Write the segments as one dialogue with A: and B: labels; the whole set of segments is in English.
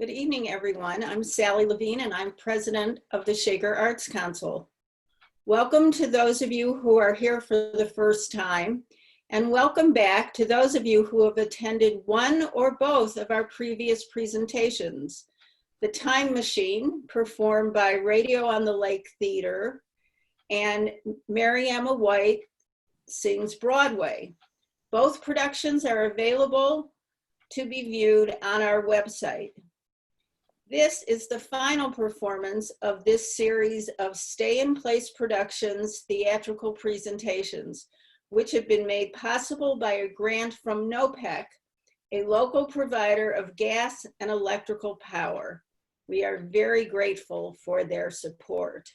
A: Good evening, everyone. I'm Sally Levine, and I'm president of the Shaker Arts Council. Welcome to those of you who are here for the first time, and welcome back to those of you who have attended one or both of our previous presentations. The Time Machine, performed by Radio on the Lake Theater, and Mary Emma White Sings Broadway. Both productions are available to be viewed on our website. This is the final performance of this series of Stay-in-Place Productions Theatrical Presentations, which have been made possible by a grant from NOPEC, a local provider of gas and electrical power. We are very grateful for their support.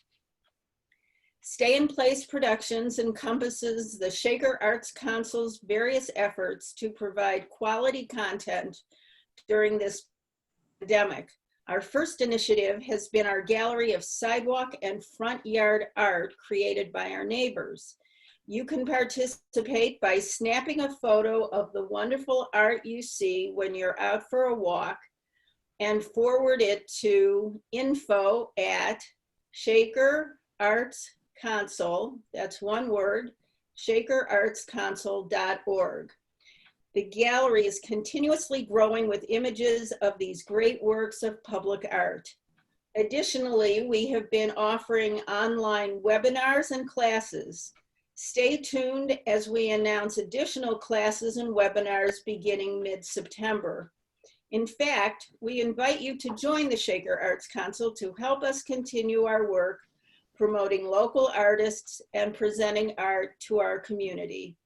A: Stay-in-Place Productions encompasses the Shaker Arts Council's various efforts to provide quality content during this pandemic. Our first initiative has been our gallery of sidewalk and front yard art created by our neighbors. You can participate by snapping a photo of the wonderful art you see when you're out for a walk and forward it to info@shakerartscouncil, that's one word, shakerartscouncil.org. The gallery is continuously growing with images of these great works of public art. Additionally, we have been offering online webinars and classes. Stay tuned as we announce additional classes and webinars beginning mid-September. In fact, we invite you to join the Shaker Arts Council to help us continue our work promoting local artists and presenting art to our community.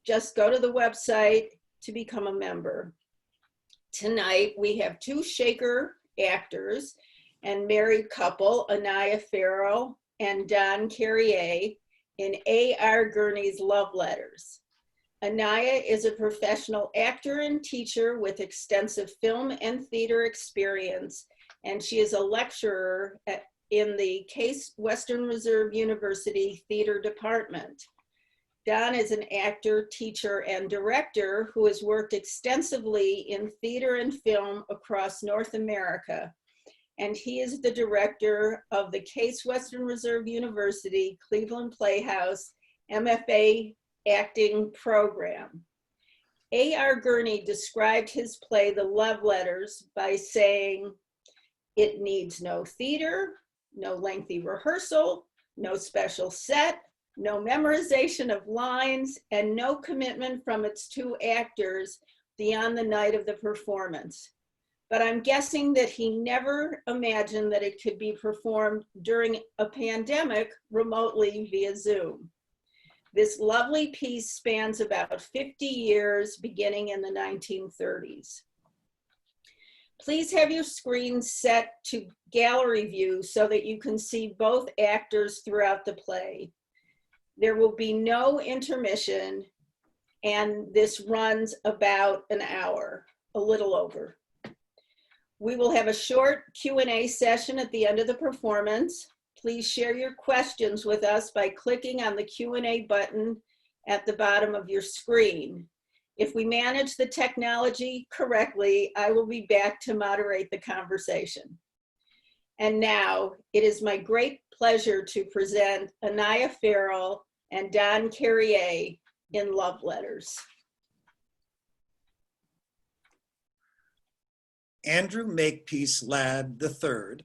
A: Just go to the website to become a member. Tonight, we have two Shaker actors and married couple, Anaya Farrell and Don Carrier, in A.R. Gurney's Love Letters. Anaya is a professional actor and teacher with extensive film and theater experience, and she is a lecturer in the Case Western Reserve University Theater Department. Don is an actor, teacher, and director who has worked extensively in theater and film across North America, and he is the director of the Case Western Reserve University Cleveland Playhouse MFA acting program. A.R. Gurney described his play, The Love Letters, by saying, "It needs no theater, no lengthy rehearsal, no special set, no memorization of lines, and no commitment from its two actors beyond the night of the performance." But I'm guessing that he never imagined that it could be performed during a pandemic remotely via Zoom. This lovely piece spans about 50 years, beginning in the 1930s. Please have your screen set to gallery view so that you can see both actors throughout the play. There will be no intermission, and this runs about an hour, a little over. We will have a short Q&A session at the end of the performance. Please share your questions with us by clicking on the Q&A button at the bottom of your screen. If we manage the technology correctly, I will be back to moderate the conversation. And now, it is my great pleasure to present Anaya Farrell and Don Carrier in Love Letters.
B: Andrew Makepeace Ladd III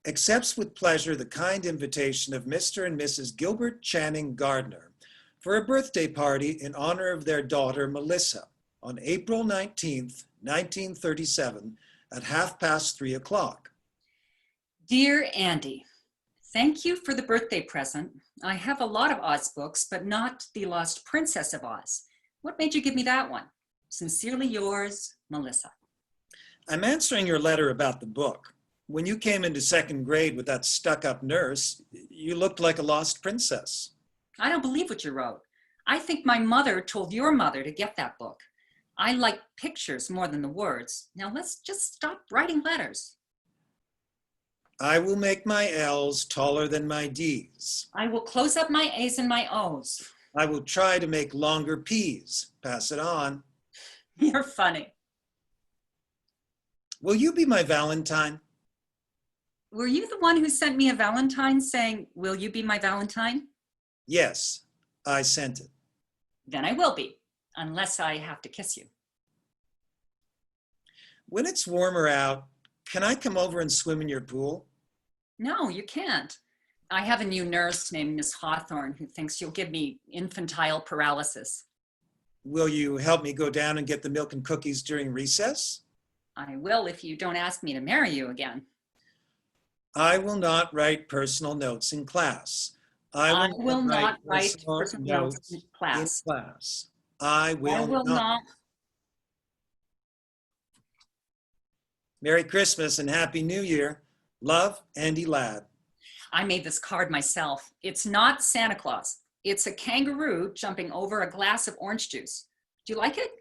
B: accepts with pleasure the kind invitation of Mr. and Mrs. Gilbert Channing Gardner for a birthday party in honor of their daughter, Melissa, on April 19th, 1937 at 3:30.
C: Dear Andy, thank you for the birthday present. I have a lot of Oz books, but not The Lost Princess of Oz. What made you give me that one? Sincerely yours, Melissa.
B: I'm answering your letter about the book. When you came into second grade with that stuck-up nurse, you looked like a lost princess.
C: I don't believe what you wrote. I think my mother told your mother to get that book. I like pictures more than the words. Now let's just stop writing letters.
B: I will make my L's taller than my D's.
C: I will close up my A's and my O's.
B: I will try to make longer P's. Pass it on.
C: You're funny.
B: Will you be my Valentine?
C: Were you the one who sent me a Valentine saying, "Will you be my Valentine?"
B: Yes, I sent it.
C: Then I will be, unless I have to kiss you.
B: When it's warmer out, can I come over and swim in your pool?
C: No, you can't. I have a new nurse named Miss Hawthorne who thinks you'll give me infantile paralysis.
B: Will you help me go down and get the milk and cookies during recess?
C: I will if you don't ask me to marry you again.
B: I will not write personal notes in class.
C: I will not write
B: personal
C: personal notes in class.
B: I
C: I
B: will
C: will not.
B: Merry Christmas and Happy New Year. Love, Andy Ladd.
C: I made this card myself. It's not Santa Claus. It's a kangaroo jumping over a glass of orange juice. Do you like it?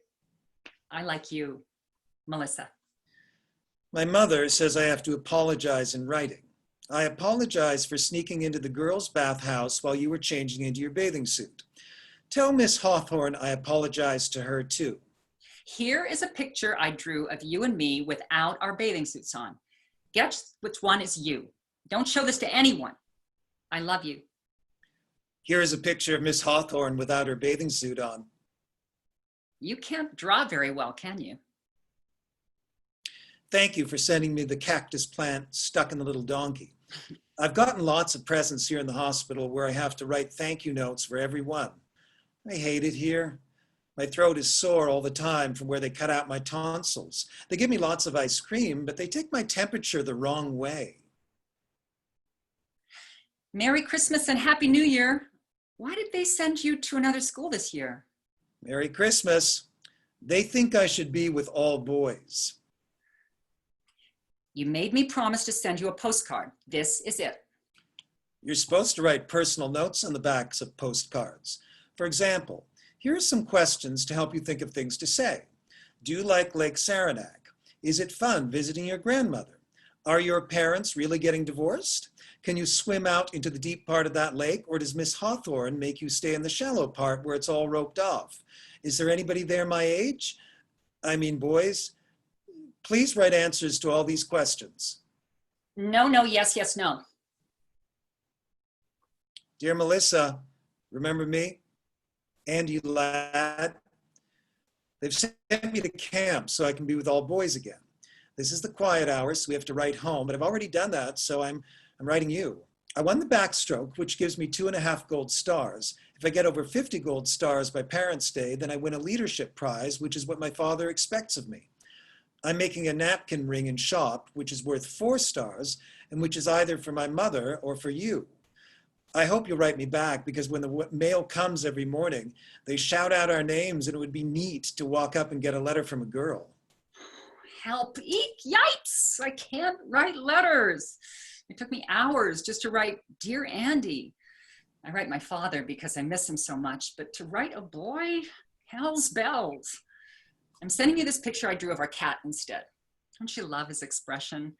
C: I like you, Melissa.
B: My mother says I have to apologize in writing. I apologize for sneaking into the girls' bathhouse while you were changing into your bathing suit. Tell Miss Hawthorne I apologize to her too.
C: Here is a picture I drew of you and me without our bathing suits on. Guess which one is you. Don't show this to anyone. I love you.
B: Here is a picture of Miss Hawthorne without her bathing suit on.
C: You can't draw very well, can you?
B: Thank you for sending me the cactus plant stuck in the little donkey. I've gotten lots of presents here in the hospital where I have to write thank you notes for every one. I hate it here. My throat is sore all the time from where they cut out my tonsils. They give me lots of ice cream, but they take my temperature the wrong way.
C: Merry Christmas and Happy New Year. Why did they send you to another school this year?
B: Merry Christmas. They think I should be with all boys.
C: You made me promise to send you a postcard. This is it.
B: You're supposed to write personal notes on the backs of postcards. For example, here are some questions to help you think of things to say. Do you like Lake Saranac? Is it fun visiting your grandmother? Are your parents really getting divorced? Can you swim out into the deep part of that lake, or does Miss Hawthorne make you stay in the shallow part where it's all roped off? Is there anybody there my age? I mean, boys. Please write answers to all these questions.
C: No, no, yes, yes, no.
B: Dear Melissa, remember me? Andy Ladd. They've sent me to camp so I can be with all boys again. This is the quiet hour, so we have to write home, but I've already done that, so I'm writing you. I won the backstroke, which gives me 2.5 gold stars. If I get over 50 gold stars by Parents' Day, then I win a leadership prize, which is what my father expects of me. I'm making a napkin ring in shop, which is worth 4 stars, and which is either for my mother or for you. I hope you'll write me back, because when the mail comes every morning, they shout out our names, and it would be neat to walk up and get a letter from a girl.
C: Help, eek, yipes! I can't write letters. It took me hours just to write, Dear Andy. I write my father because I miss him so much, but to write a boy, hell's bells. I'm sending you this picture I drew of our cat instead. Don't you love his expression?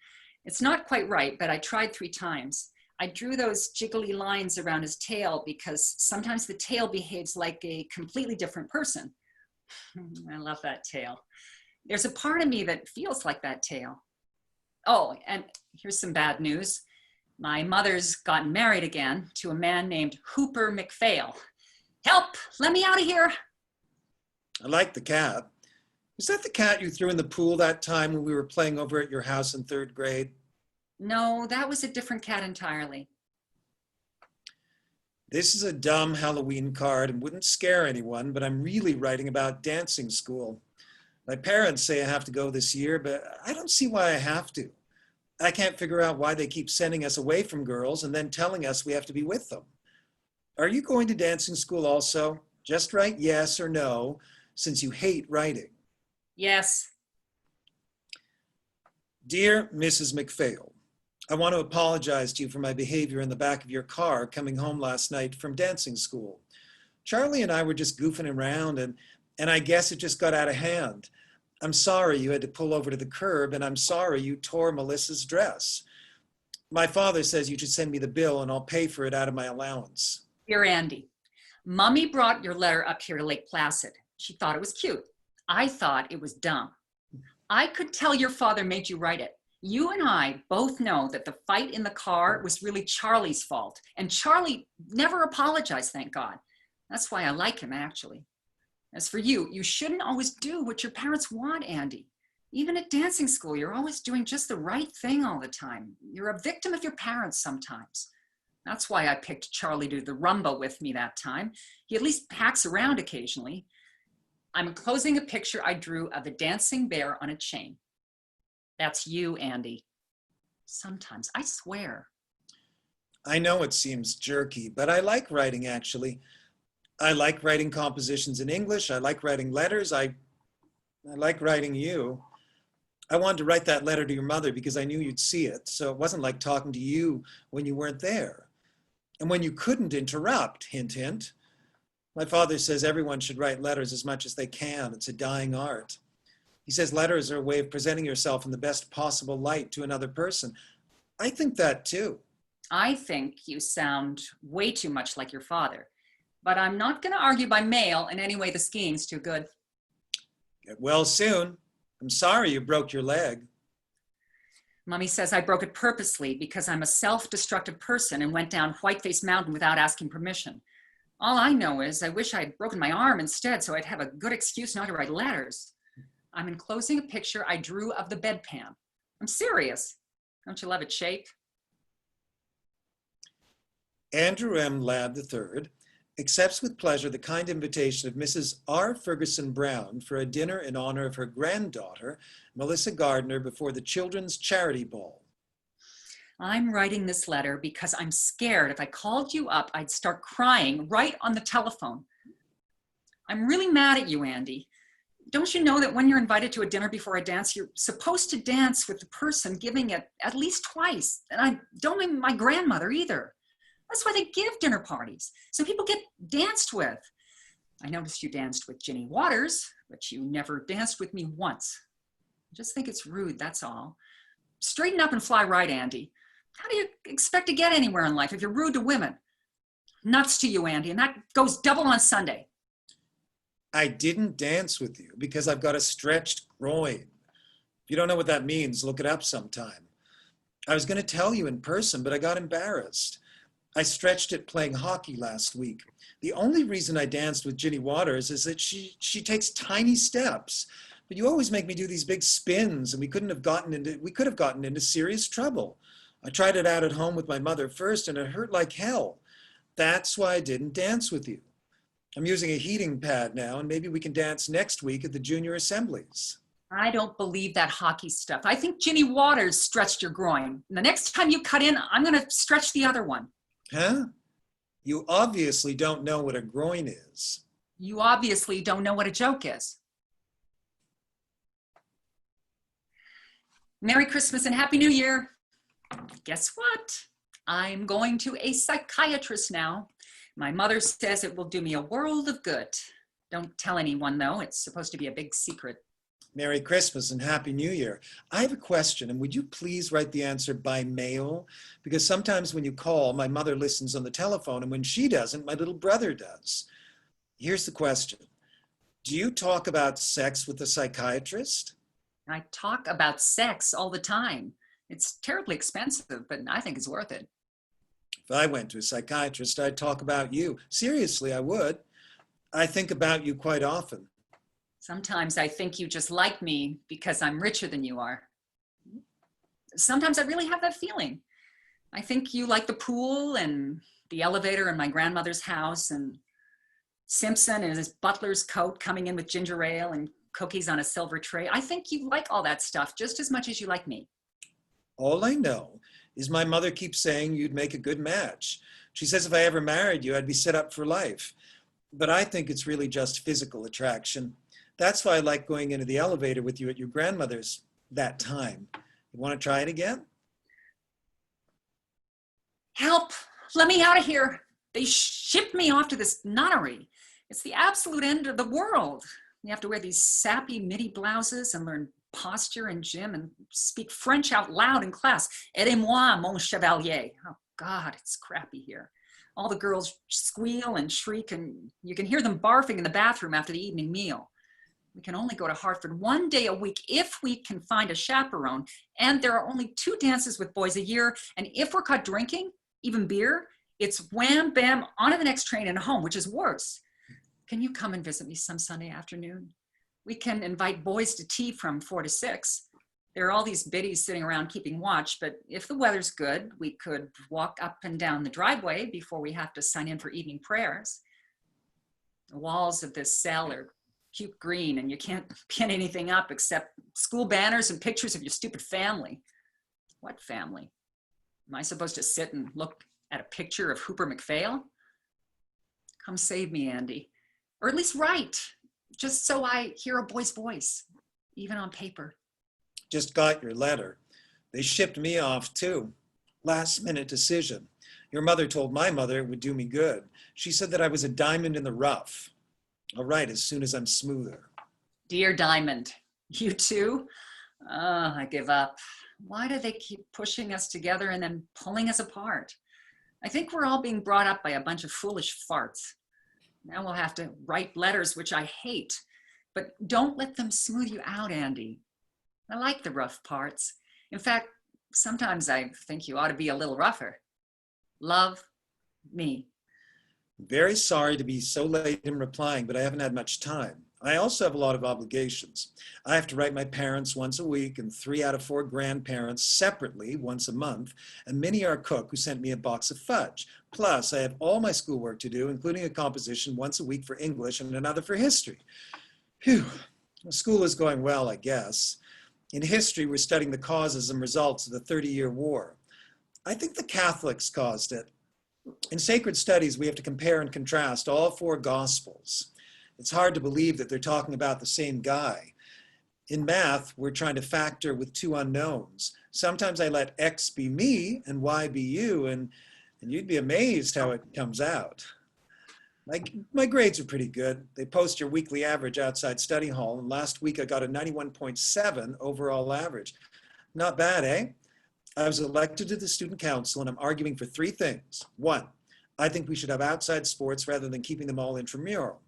C: It's not quite right, but I tried 3 times. I drew those jiggly lines around his tail because sometimes the tail behaves like a completely different person. I love that tail. There's a part of me that feels like that tail. Oh, and here's some bad news. My mother's gotten married again to a man named Hooper McPhail. Help, let me out of here.
B: I like the cat. Is that the cat you threw in the pool that time when we were playing over at your house in 3rd grade?
C: No, that was a different cat entirely.
B: This is a dumb Halloween card and wouldn't scare anyone, but I'm really writing about dancing school. My parents say I have to go this year, but I don't see why I have to. I can't figure out why they keep sending us away from girls and then telling us we have to be with them. Are you going to dancing school also? Just write yes or no, since you hate writing.
C: Yes.
B: Dear Mrs. McPhail, I want to apologize to you for my behavior in the back of your car coming home last night from dancing school. Charlie and I were just goofing around and I guess it just got out of hand. I'm sorry you had to pull over to the curb, and I'm sorry you tore Melissa's dress. My father says you should send me the bill and I'll pay for it out of my allowance.
C: Dear Andy, Mommy brought your letter up here to Lake Placid. She thought it was cute. I thought it was dumb. I could tell your father made you write it. You and I both know that the fight in the car was really Charlie's fault. And Charlie never apologized, thank God. That's why I like him, actually. As for you, you shouldn't always do what your parents want, Andy. Even at dancing school, you're always doing just the right thing all the time. You're a victim of your parents sometimes. That's why I picked Charlie to do the rumba with me that time. He at least hacks around occasionally. I'm enclosing a picture I drew of a dancing bear on a chain. That's you, Andy. Sometimes, I swear.
B: I know it seems jerky, but I like writing, actually. I like writing compositions in English. I like writing letters. I like writing you. I wanted to write that letter to your mother because I knew you'd see it, so it wasn't like talking to you when you weren't there. And when you couldn't interrupt, hint, hint. My father says everyone should write letters as much as they can. It's a dying art. He says letters are a way of presenting yourself in the best possible light to another person. I think that too.
C: I think you sound way too much like your father, but I'm not going to argue by mail in any way the skiing's too good.
B: Get well soon. I'm sorry you broke your leg.
C: Mommy says I broke it purposely because I'm a self-destructive person and went down Whiteface Mountain without asking permission. All I know is I wish I'd broken my arm instead so I'd have a good excuse not to write letters. I'm enclosing a picture I drew of the bedpan. I'm serious. Don't you love its shape?
B: Andrew M. Ladd III accepts with pleasure the kind invitation of Mrs. R. Ferguson Brown for a dinner in honor of her granddaughter, Melissa Gardner, before the Children's Charity Ball.
C: I'm writing this letter because I'm scared if I called you up, I'd start crying right on the telephone. I'm really mad at you, Andy. Don't you know that when you're invited to a dinner before a dance, you're supposed to dance with the person giving it at least twice? And I don't mean my grandmother either. That's why they give dinner parties, so people get danced with. I noticed you danced with Ginny Waters, but you never danced with me once. I just think it's rude, that's all. Straighten up and fly right, Andy. How do you expect to get anywhere in life if you're rude to women? Nuts to you, Andy, and that goes double on Sunday.
B: I didn't dance with you because I've got a stretched groin. If you don't know what that means, look it up sometime. I was going to tell you in person, but I got embarrassed. I stretched it playing hockey last week. The only reason I danced with Ginny Waters is that she takes tiny steps, but you always make me do these big spins, and we could have gotten into serious trouble. I tried it out at home with my mother first, and it hurt like hell. That's why I didn't dance with you. I'm using a heating pad now, and maybe we can dance next week at the junior assemblies.
C: I don't believe that hockey stuff. I think Ginny Waters stretched your groin. And the next time you cut in, I'm going to stretch the other one.
B: Huh? You obviously don't know what a groin is.
C: You obviously don't know what a joke is. Merry Christmas and Happy New Year. Guess what? I'm going to a psychiatrist now. My mother says it will do me a world of good. Don't tell anyone, though. It's supposed to be a big secret.
B: Merry Christmas and Happy New Year. I have a question, and would you please write the answer by mail? Because sometimes when you call, my mother listens on the telephone, and when she doesn't, my little brother does. Here's the question. Do you talk about sex with a psychiatrist?
C: I talk about sex all the time. It's terribly expensive, but I think it's worth it.
B: If I went to a psychiatrist, I'd talk about you. Seriously, I would. I think about you quite often.
C: Sometimes I think you just like me because I'm richer than you are. Sometimes I really have that feeling. I think you like the pool and the elevator in my grandmother's house and Simpson in his butler's coat coming in with ginger ale and cookies on a silver tray. I think you like all that stuff just as much as you like me.
B: All I know is my mother keeps saying you'd make a good match. She says if I ever married you, I'd be set up for life. But I think it's really just physical attraction. That's why I like going into the elevator with you at your grandmother's that time. You want to try it again?
C: Help! Let me out of here. They shipped me off to this nunnery. It's the absolute end of the world. You have to wear these sappy midi blouses and learn posture and gym and speak French out loud in class. Aidez-moi, mon chevalier. Oh God, it's crappy here. All the girls squeal and shriek and you can hear them barfing in the bathroom after the evening meal. We can only go to Hartford 1 day a week if we can find a chaperone, and there are only 2 dances with boys a year, and if we're caught drinking, even beer, it's wham, bam, on to the next train and home, which is worse. Can you come and visit me some Sunday afternoon? We can invite boys to tea from 4 to 6. There are all these biddies sitting around keeping watch, but if the weather's good, we could walk up and down the driveway before we have to sign in for evening prayers. The walls of this cell are puke green, and you can't pin anything up except school banners and pictures of your stupid family. What family? Am I supposed to sit and look at a picture of Hooper McPhail? Come save me, Andy. Or at least write, just so I hear a boy's voice, even on paper.
B: Just got your letter. They shipped me off too. Last minute decision. Your mother told my mother it would do me good. She said that I was a diamond in the rough. I'll write as soon as I'm smoother.
C: Dear Diamond, you too? I give up. Why do they keep pushing us together and then pulling us apart? I think we're all being brought up by a bunch of foolish farts. Now we'll have to write letters, which I hate. But don't let them smooth you out, Andy. I like the rough parts. In fact, sometimes I think you ought to be a little rougher. Love, me.
B: Very sorry to be so late in replying, but I haven't had much time. I also have a lot of obligations. I have to write my parents once a week and 3 out of 4 grandparents separately once a month, and Minnie, our cook, who sent me a box of fudge. Plus, I have all my schoolwork to do, including a composition once a week for English and another for history. Phew, school is going well, I guess. In history, we're studying the causes and results of the 30-year war. I think the Catholics caused it. In sacred studies, we have to compare and contrast all 4 gospels. It's hard to believe that they're talking about the same guy. In math, we're trying to factor with 2 unknowns. Sometimes I let X be me and Y be you, and you'd be amazed how it comes out. My grades are pretty good. They post your weekly average outside study hall, and last week I got a 91.7 overall average. Not bad, eh? I was elected to the student council, and I'm arguing for 3 things. 1, I think we should have outside sports rather than keeping them all intramural.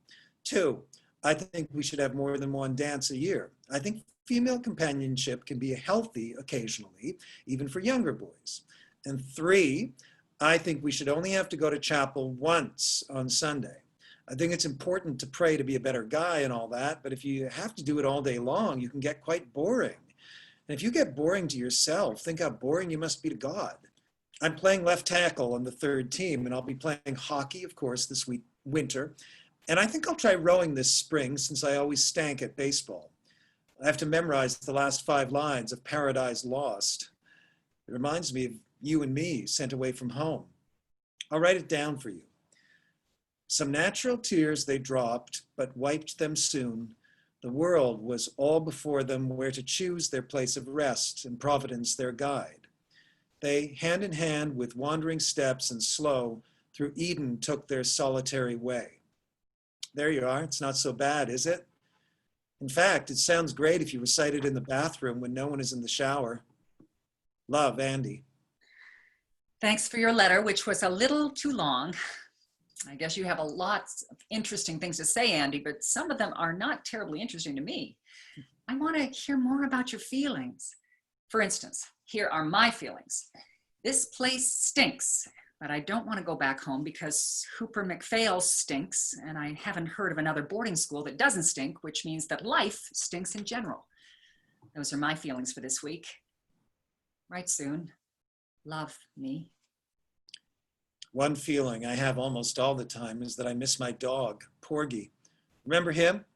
B: 2, I think we should have more than 1 dance a year. I think female companionship can be healthy occasionally, even for younger boys. And 3, I think we should only have to go to chapel once on Sunday. I think it's important to pray to be a better guy and all that, but if you have to do it all day long, you can get quite boring. And if you get boring to yourself, think how boring you must be to God. I'm playing left tackle on the 3rd team, and I'll be playing hockey, of course, this winter. And I think I'll try rowing this spring, since I always stank at baseball. I have to memorize the last 5 lines of Paradise Lost. It reminds me of you and me sent away from home. I'll write it down for you. Some natural tears they dropped, but wiped them soon. The world was all before them where to choose their place of rest, and Providence their guide. They, hand in hand with wandering steps and slow, through Eden took their solitary way. There you are. It's not so bad, is it? In fact, it sounds great if you recite it in the bathroom when no one is in the shower. Love, Andy.
C: Thanks for your letter, which was a little too long. I guess you have a lot of interesting things to say, Andy, but some of them are not terribly interesting to me. I want to hear more about your feelings. For instance, here are my feelings. This place stinks, but I don't want to go back home because Hooper McPhail stinks, and I haven't heard of another boarding school that doesn't stink, which means that life stinks in general. Those are my feelings for this week. Write soon. Love, me.
B: One feeling I have almost all the time is that I miss my dog, Porgy. Remember him?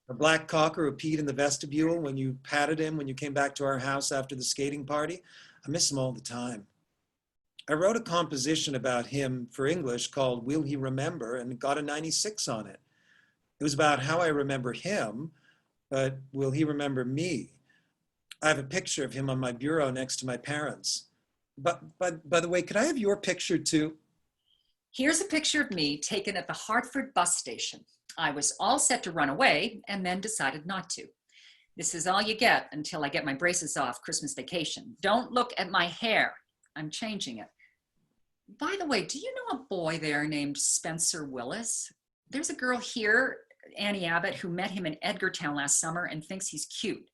B: The black cocker who peed in the vestibule when you patted him when you came back to our house after the skating party? I miss him all the time. I wrote a composition about him for English called Will He Remember, and got a 96 on it. It was about how I remember him, but will he remember me? I have a picture of him on my bureau next to my parents. But by the way, could I have your picture too?
C: Here's a picture of me taken at the Hartford bus station. I was all set to run away and then decided not to. This is all you get until I get my braces off Christmas vacation. Don't look at my hair. I'm changing it. By the way, do you know a boy there named Spencer Willis? There's a girl here Annie Abbott, who met him in Edgartown last summer and thinks he's cute.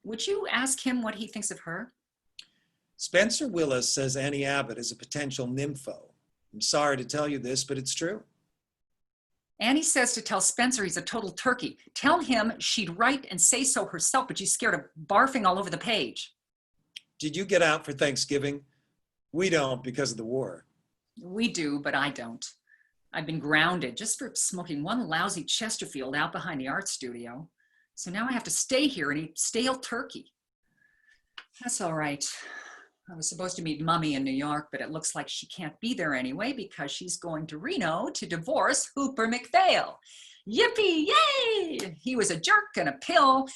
C: Would you ask him what he thinks of her?
B: Spencer Willis says Annie Abbott is a potential nympho. I'm sorry to tell you this, but it's true.
C: Annie says to tell Spencer he's a total turkey. Tell him she'd write and say so herself, but she's scared of barfing all over the page.
B: Did you get out for Thanksgiving? We don't because of the war.
C: We do, but I don't. I've been grounded just for smoking one lousy Chesterfield out behind the art studio. So now I have to stay here and eat stale turkey. That's all right. I was supposed to meet Mummy in New York, but it looks like she can't be there anyway because she's going to Reno to divorce Hooper McPhail. Yippee, yay! He was a jerk and a pill,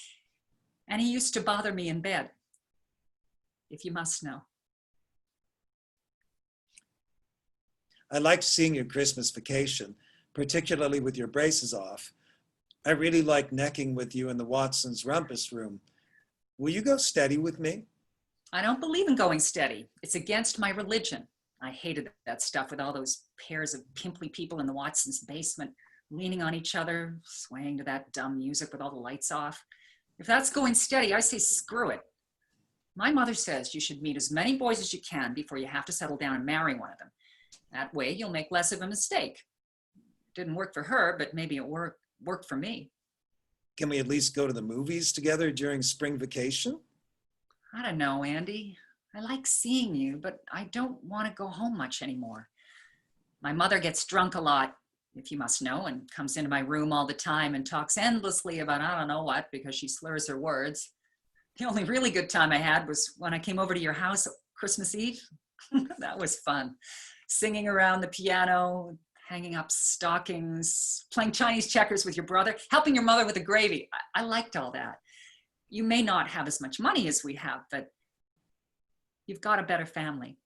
C: and he used to bother me in bed, if you must know.
B: I liked seeing your Christmas vacation, particularly with your braces off. I really liked necking with you in the Watson's rumpus room. Will you go steady with me?
C: I don't believe in going steady. It's against my religion. I hated that stuff with all those pairs of pimply people in the Watson's basement, leaning on each other, swaying to that dumb music with all the lights off. If that's going steady, I say screw it. My mother says you should meet as many boys as you can before you have to settle down and marry one of them. That way you'll make less of a mistake. It didn't work for her, but maybe it worked for me.
B: Can we at least go to the movies together during spring vacation?
C: I don't know, Andy. I like seeing you, but I don't want to go home much anymore. My mother gets drunk a lot, if you must know, and comes into my room all the time and talks endlessly about I don't know what because she slurs her words. The only really good time I had was when I came over to your house Christmas Eve. That was fun. Singing around the piano, hanging up stockings, playing Chinese checkers with your brother, helping your mother with the gravy. I liked all that. You may not have as much money as we have, but you've got a better family.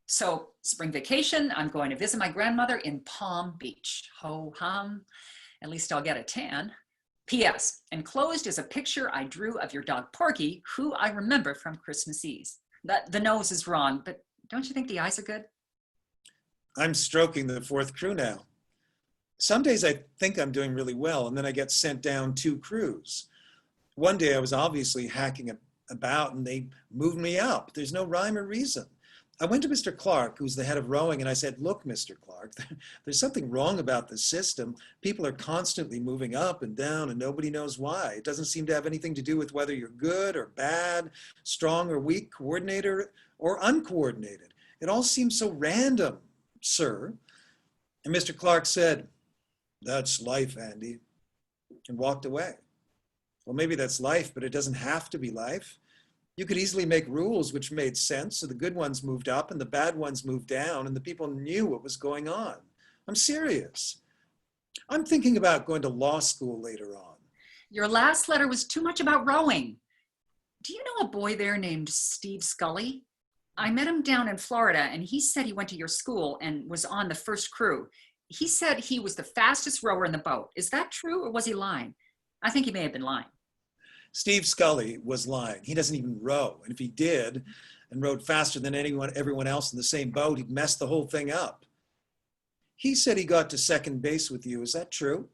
C: So spring vacation, I'm going to visit my grandmother in Palm Beach. Ho hum, at least I'll get a tan. P.S. Enclosed is a picture I drew of your dog Porky, who I remember from Christmas Eve. The nose is wrong, but don't you think the eyes are good?
B: I'm stroking the fourth crew now. Some days I think I'm doing really well, and then I get sent down 2 crews. One day I was obviously hacking about and they moved me up. There's no rhyme or reason. I went to Mr. Clark, who's the head of rowing, and I said, look, Mr. Clark, there's something wrong about the system. People are constantly moving up and down and nobody knows why. It doesn't seem to have anything to do with whether you're good or bad, strong or weak, coordinated or uncoordinated. It all seems so random, sir. And Mr. Clark said, that's life, Andy, and walked away. Well, maybe that's life, but it doesn't have to be life. You could easily make rules which made sense, so the good ones moved up and the bad ones moved down, and the people knew what was going on. I'm serious. I'm thinking about going to law school later on.
C: Your last letter was too much about rowing. Do you know a boy there named Steve Scully? I met him down in Florida, and he said he went to your school and was on the first crew. He said he was the fastest rower in the boat. Is that true, or was he lying? I think he may have been lying.
B: Steve Scully was lying. He doesn't even row. And if he did and rowed faster than everyone else in the same boat, he'd mess the whole thing up. He said he got to second base with you. Is that true?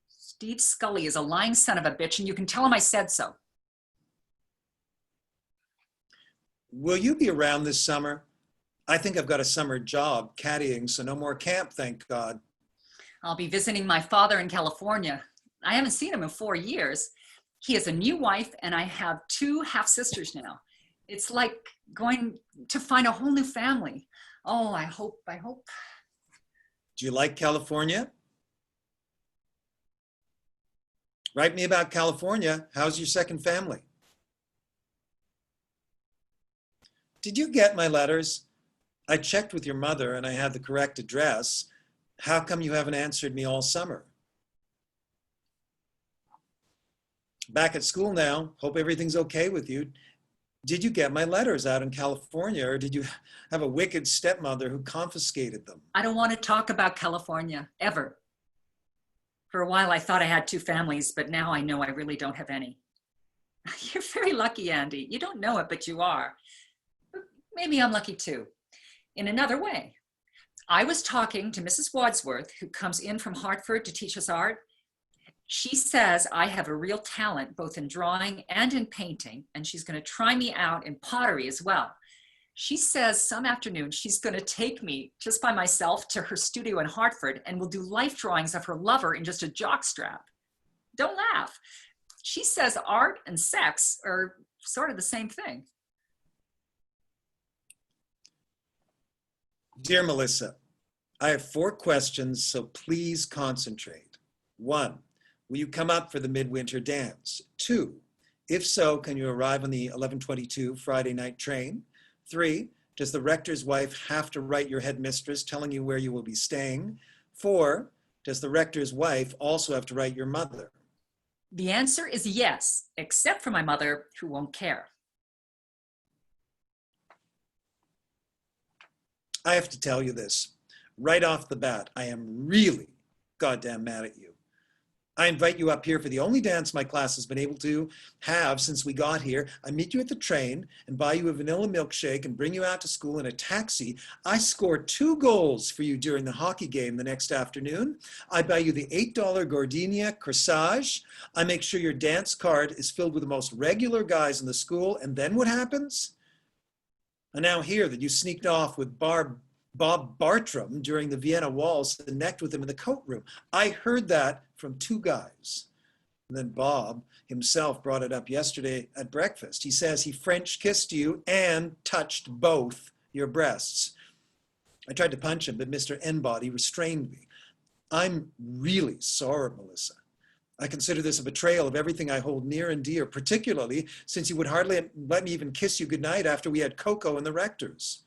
C: Steve Scully is a lying son of a bitch, and you can tell him I said so.
B: Will you be around this summer? I think I've got a summer job caddying, so no more camp, thank God.
C: I'll be visiting my father in California. I haven't seen him in 4 years. He has a new wife, and I have 2 half-sisters now. It's like going to find a whole new family. Oh, I hope.
B: Do you like California? Write me about California. How's your second family? Did you get my letters? I checked with your mother and I had the correct address. How come you haven't answered me all summer? Back at school now. Hope everything's okay with you. Did you get my letters out in California, or did you have a wicked stepmother who confiscated them?
C: I don't want to talk about California, ever. For a while, I thought I had 2 families, but now I know I really don't have any. You're very lucky, Andy. You don't know it, but you are. Maybe I'm lucky too, in another way. I was talking to Mrs. Wadsworth, who comes in from Hartford to teach us art. She says I have a real talent both in drawing and in painting, and she's going to try me out in pottery as well. She says some afternoon she's going to take me just by myself to her studio in Hartford, and we'll do life drawings of her lover in just a jockstrap. Don't laugh. She says art and sex are sort of the same thing.
B: Dear Melissa, I have 4 questions, so please concentrate. 1, will you come up for the midwinter dance? 2, if so, can you arrive on the 11:22 Friday night train? 3, does the rector's wife have to write your headmistress telling you where you will be staying? 4, does the rector's wife also have to write your mother?
C: The answer is yes, except for my mother, who won't care.
B: I have to tell you this. Right off the bat, I am really goddamn mad at you. I invite you up here for the only dance my class has been able to have since we got here. I meet you at the train and buy you a vanilla milkshake and bring you out to school in a taxi. I score 2 goals for you during the hockey game the next afternoon. I buy you the $8 gardenia corsage. I make sure your dance card is filled with the most regular guys in the school. And then what happens? I now hear that you sneaked off with Bob Bartram during the Vienna Waltz and necked with him in the coat room. I heard that from 2 guys. And then Bob himself brought it up yesterday at breakfast. He says he French kissed you and touched both your breasts. I tried to punch him, but Mr. N-Body restrained me. I'm really sorry, Melissa. I consider this a betrayal of everything I hold near and dear, particularly since you would hardly let me even kiss you goodnight after we had cocoa in the rector's.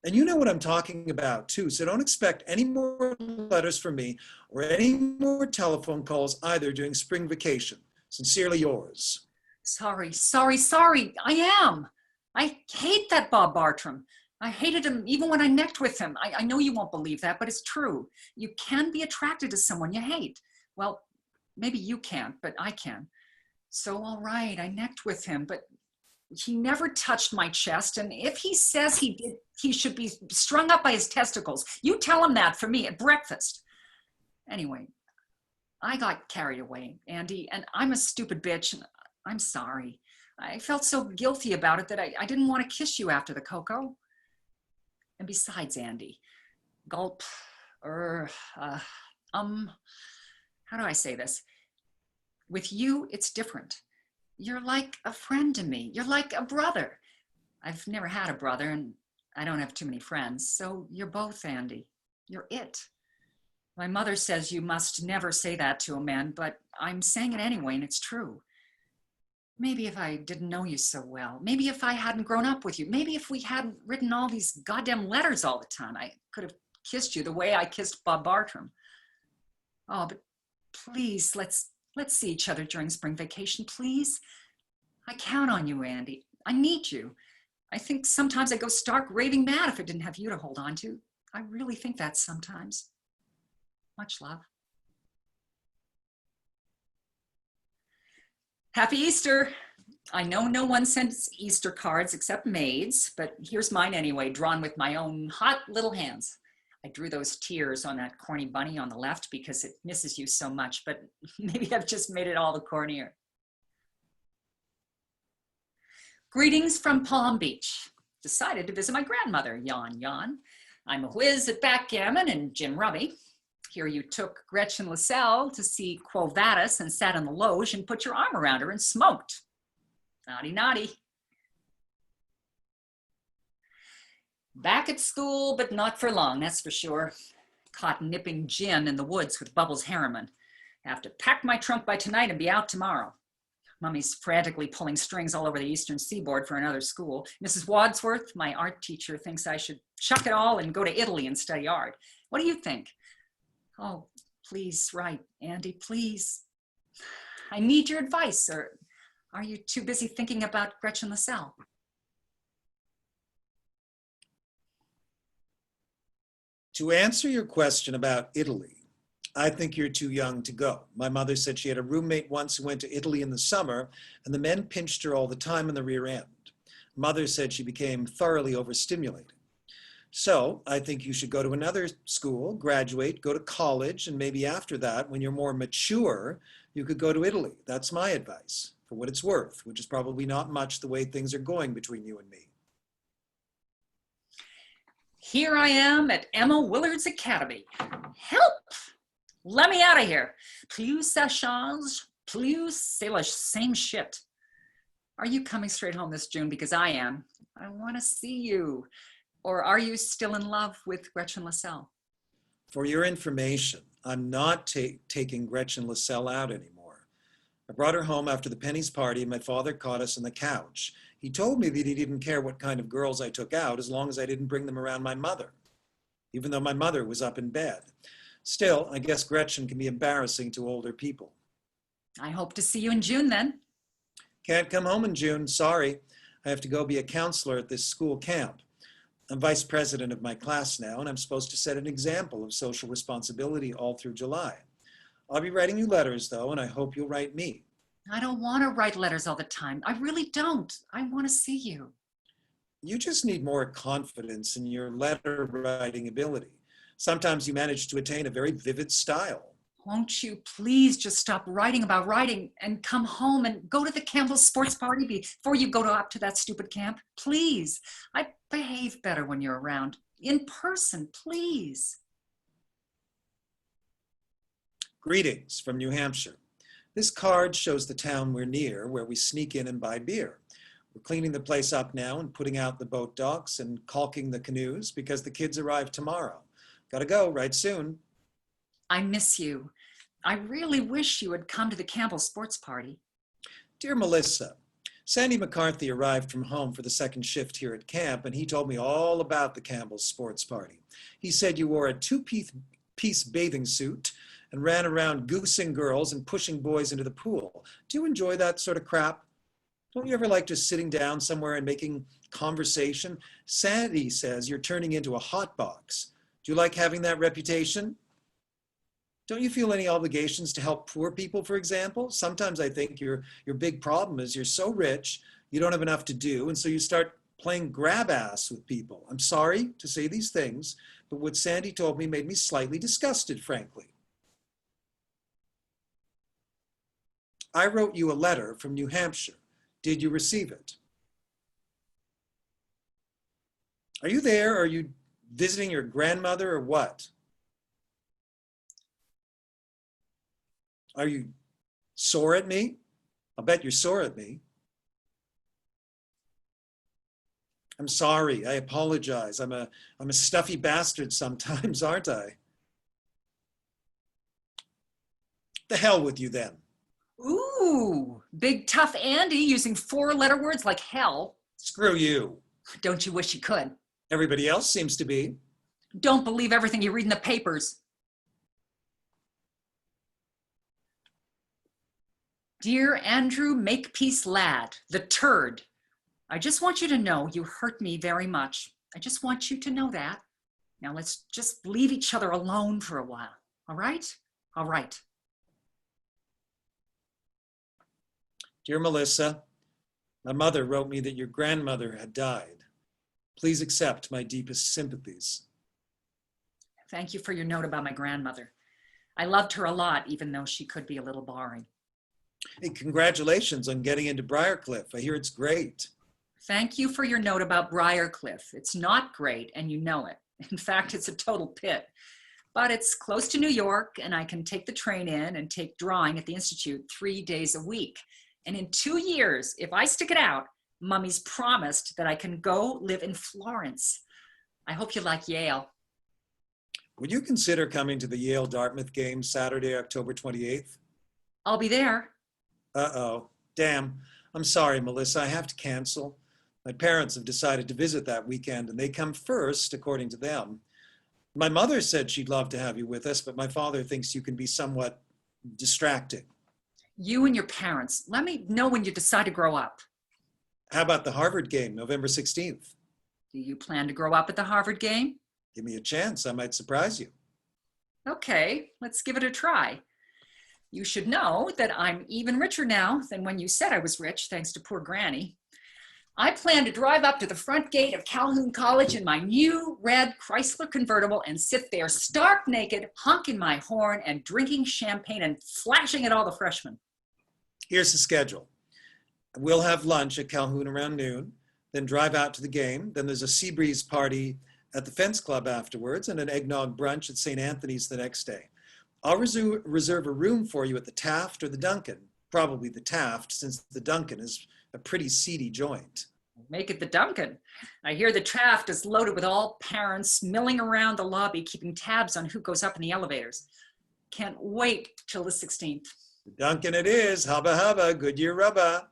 B: And you know what I'm talking about too, so don't expect any more letters from me or any more telephone calls either during spring vacation. Sincerely yours.
C: Sorry. I am. I hate that Bob Bartram. I hated him even when I necked with him. I know you won't believe that, but it's true. You can be attracted to someone you hate. Well, maybe you can't, but I can. So, all right, I necked with him, but he never touched my chest. And if he says he did, he should be strung up by his testicles. You tell him that for me at breakfast. Anyway, I got carried away, Andy, and I'm a stupid bitch, and I'm sorry. I felt so guilty about it that I didn't want to kiss you after the cocoa. And besides, Andy, gulp, how do I say this? With you, it's different. You're like a friend to me. You're like a brother. I've never had a brother, and I don't have too many friends. So you're both, Andy. You're it. My mother says you must never say that to a man, but I'm saying it anyway, and it's true. Maybe if I didn't know you so well, maybe if I hadn't grown up with you, maybe if we hadn't written all these goddamn letters all the time, I could have kissed you the way I kissed Bob Bartram. Oh, but please, let's see each other during spring vacation, please. I count on you, Andy. I need you. I think sometimes I go stark raving mad if I didn't have you to hold on to. I really think that sometimes. Much love. Happy Easter. I know no one sends Easter cards except maids, but here's mine anyway, drawn with my own hot little hands. I drew those tears on that corny bunny on the left because it misses you so much, but maybe I've just made it all the cornier. Greetings from Palm Beach. Decided to visit my grandmother, yawn, yawn. I'm a whiz at backgammon and Jim Rummy. Here you took Gretchen Lascelles to see Quo Vadis and sat in the loge and put your arm around her and smoked. Naughty, naughty. Back at school, but not for long, that's for sure. Caught nipping gin in the woods with Bubbles Harriman. Have to pack my trunk by tonight and be out tomorrow. Mummy's frantically pulling strings all over the eastern seaboard for another school. Mrs. Wadsworth, my art teacher, thinks I should chuck it all and go to Italy and study art. What do you think? Oh, please write, Andy, please. I need your advice, or are you too busy thinking about Gretchen Lascelles?
B: To answer your question about Italy, I think you're too young to go. My mother said she had a roommate once who went to Italy in the summer, and the men pinched her all the time in the rear end. Mother said she became thoroughly overstimulated. So I think you should go to another school, graduate, go to college, and maybe after that, when you're more mature, you could go to Italy. That's my advice, for what it's worth, which is probably not much the way things are going between you and me.
C: Here I am at Emma Willard's Academy. Help! Let me out of here. Plus ça change, plus c'est la same shit. Are you coming straight home this June? Because I am. I want to see you. Or are you still in love with Gretchen Lascelles?
B: For your information, I'm not taking Gretchen Lascelles out anymore. I brought her home after the Penny's party and my father caught us on the couch. He told me that he didn't care what kind of girls I took out as long as I didn't bring them around my mother, even though my mother was up in bed. Still, I guess Gretchen can be embarrassing to older people.
C: I hope to see you in June then.
B: Can't come home in June, sorry. I have to go be a counselor at this school camp. I'm vice president of my class now, and I'm supposed to set an example of social responsibility all through July. I'll be writing you letters, though, and I hope you'll write me.
C: I don't want to write letters all the time. I really don't. I want to see you.
B: You just need more confidence in your letter writing ability. Sometimes you manage to attain a very vivid style.
C: Won't you please just stop writing about writing and come home and go to the Campbell's sports party before you go up to that stupid camp? Please. I behave better when you're around. In person, please.
B: Greetings from New Hampshire. This card shows the town we're near, where we sneak in and buy beer. We're cleaning the place up now and putting out the boat docks and caulking the canoes because the kids arrive tomorrow. Gotta go right soon.
C: I miss you. I really wish you had come to the Campbell sports party.
B: Dear Melissa, Sandy McCarthy arrived from home for the second shift here at camp, and he told me all about the Campbell's sports party. He said you wore a two-piece bathing suit and ran around goosing girls and pushing boys into the pool. Do you enjoy that sort of crap? Don't you ever like just sitting down somewhere and making conversation? Sandy says you're turning into a hot box. Do you like having that reputation? Don't you feel any obligations to help poor people, for example? Sometimes I think your big problem is you're so rich, you don't have enough to do, and so you start playing grab ass with people. I'm sorry to say these things, but what Sandy told me made me slightly disgusted, frankly. I wrote you a letter from New Hampshire. Did you receive it? Are you there? Are you visiting your grandmother or what? Are you sore at me? I'll bet you're sore at me. I'm sorry. I apologize. I'm a stuffy bastard sometimes, aren't I? The hell with you then.
C: Ooh, big tough Andy using 4-letter words like hell.
B: Screw you.
C: Don't you wish you could?
B: Everybody else seems to be.
C: Don't believe everything you read in the papers. Dear Andrew Makepeace Ladd, the turd. I just want you to know you hurt me very much. I just want you to know that. Now let's just leave each other alone for a while. All right? All right.
B: Dear Melissa, my mother wrote me that your grandmother had died. Please accept my deepest sympathies.
C: Thank you for your note about my grandmother. I loved her a lot, even though she could be a little boring.
B: Hey, congratulations on getting into Briarcliff. I hear it's great.
C: Thank you for your note about Briarcliff. It's not great, and you know it. In fact, it's a total pit. But it's close to New York, and I can take the train in and take drawing at the Institute 3 days a week. And in 2 years, if I stick it out, Mummy's promised that I can go live in Florence. I hope you like Yale.
B: Would you consider coming to the Yale-Dartmouth game Saturday, October 28th?
C: I'll be there.
B: Uh-oh. Damn. I'm sorry, Melissa. I have to cancel. My parents have decided to visit that weekend, and they come first, according to them. My mother said she'd love to have you with us, but my father thinks you can be somewhat distracting.
C: You and your parents. Let me know when you decide to grow up.
B: How about the Harvard game, November 16th?
C: Do you plan to grow up at the Harvard game?
B: Give me a chance. I might surprise you.
C: Okay, let's give it a try. You should know that I'm even richer now than when you said I was rich, thanks to poor Granny. I plan to drive up to the front gate of Calhoun College in my new red Chrysler convertible and sit there stark naked, honking my horn and drinking champagne and flashing at all the freshmen.
B: Here's the schedule. We'll have lunch at Calhoun around noon, then drive out to the game. Then there's a sea breeze party at the Fence Club afterwards and an eggnog brunch at St. Anthony's the next day. I'll reserve a room for you at the Taft or the Duncan, probably the Taft, since the Duncan is a pretty seedy joint.
C: Make it the Duncan. I hear the Taft is loaded with all parents milling around the lobby, keeping tabs on who goes up in the elevators. Can't wait till the 16th.
B: The Duncan it is, hubba hubba, Goodyear rubber.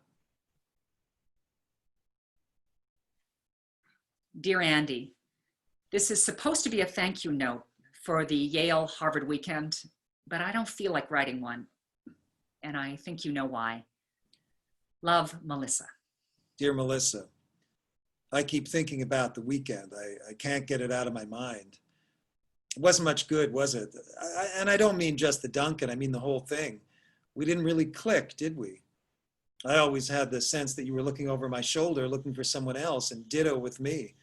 C: Dear Andy, this is supposed to be a thank you note for the Yale-Harvard weekend, but I don't feel like writing one. And I think you know why. Love, Melissa.
B: Dear Melissa, I keep thinking about the weekend. I can't get it out of my mind. It wasn't much good, was it? And I don't mean just the Duncan, I mean the whole thing. We didn't really click, did we? I always had the sense that you were looking over my shoulder, looking for someone else, and ditto with me.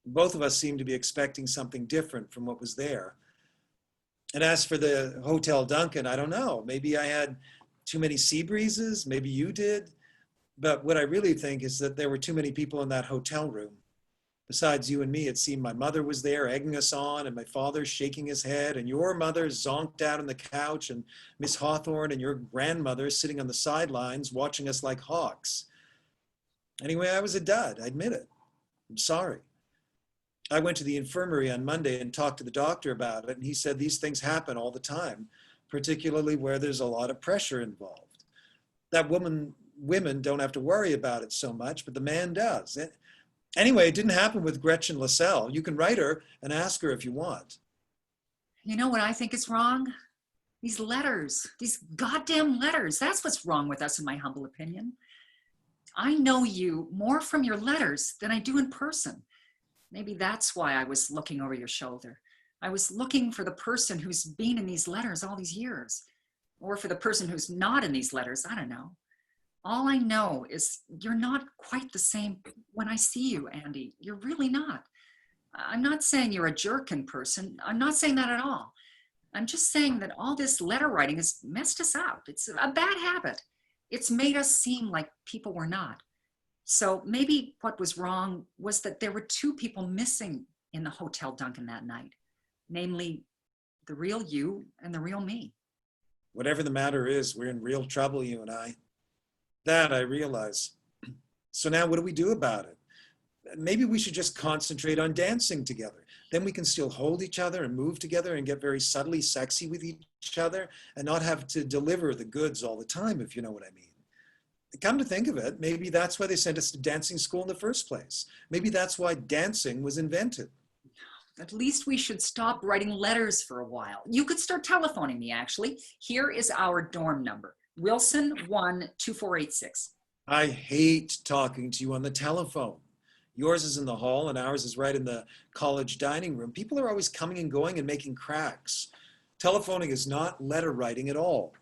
B: Both of us seemed to be expecting something different from what was there. And as for the Hotel Duncan, I don't know. Maybe I had too many sea breezes, maybe you did. But what I really think is that there were too many people in that hotel room. Besides you and me, it seemed my mother was there egging us on, and my father shaking his head, and your mother zonked out on the couch, and Miss Hawthorne and your grandmother sitting on the sidelines watching us like hawks. Anyway, I was a dud, I admit it. I'm sorry. I went to the infirmary on Monday and talked to the doctor about it, and he said these things happen all the time, particularly where there's a lot of pressure involved. That women don't have to worry about it so much, but the man does. Anyway, it didn't happen with Gretchen Lascelles. You can write her and ask her if you want.
C: You know what I think is wrong? These letters, these goddamn letters. That's what's wrong with us, in my humble opinion. I know you more from your letters than I do in person. Maybe that's why I was looking over your shoulder. I was looking for the person who's been in these letters all these years, or for the person who's not in these letters. I don't know. All I know is you're not quite the same when I see you, Andy. You're really not. I'm not saying you're a jerk in person. I'm not saying that at all. I'm just saying that all this letter writing has messed us up. It's a bad habit. It's made us seem like people we're not. So maybe what was wrong was that there were two people missing in the Hotel Duncan that night, namely the real you and the real me.
B: Whatever the matter is, we're in real trouble, you and I. That I realize. So now what do we do about it? Maybe we should just concentrate on dancing together. Then we can still hold each other and move together and get very subtly sexy with each other and not have to deliver the goods all the time, if you know what I mean. Come to think of it, maybe that's why they sent us to dancing school in the first place. Maybe that's why dancing was invented.
C: At least we should stop writing letters for a while. You could start telephoning me, actually. Here is our dorm number. Wilson 12486.
B: I hate talking to you on the telephone. Yours is in the hall and ours is right in the college dining room. People are always coming and going and making cracks. Telephoning is not letter writing at all.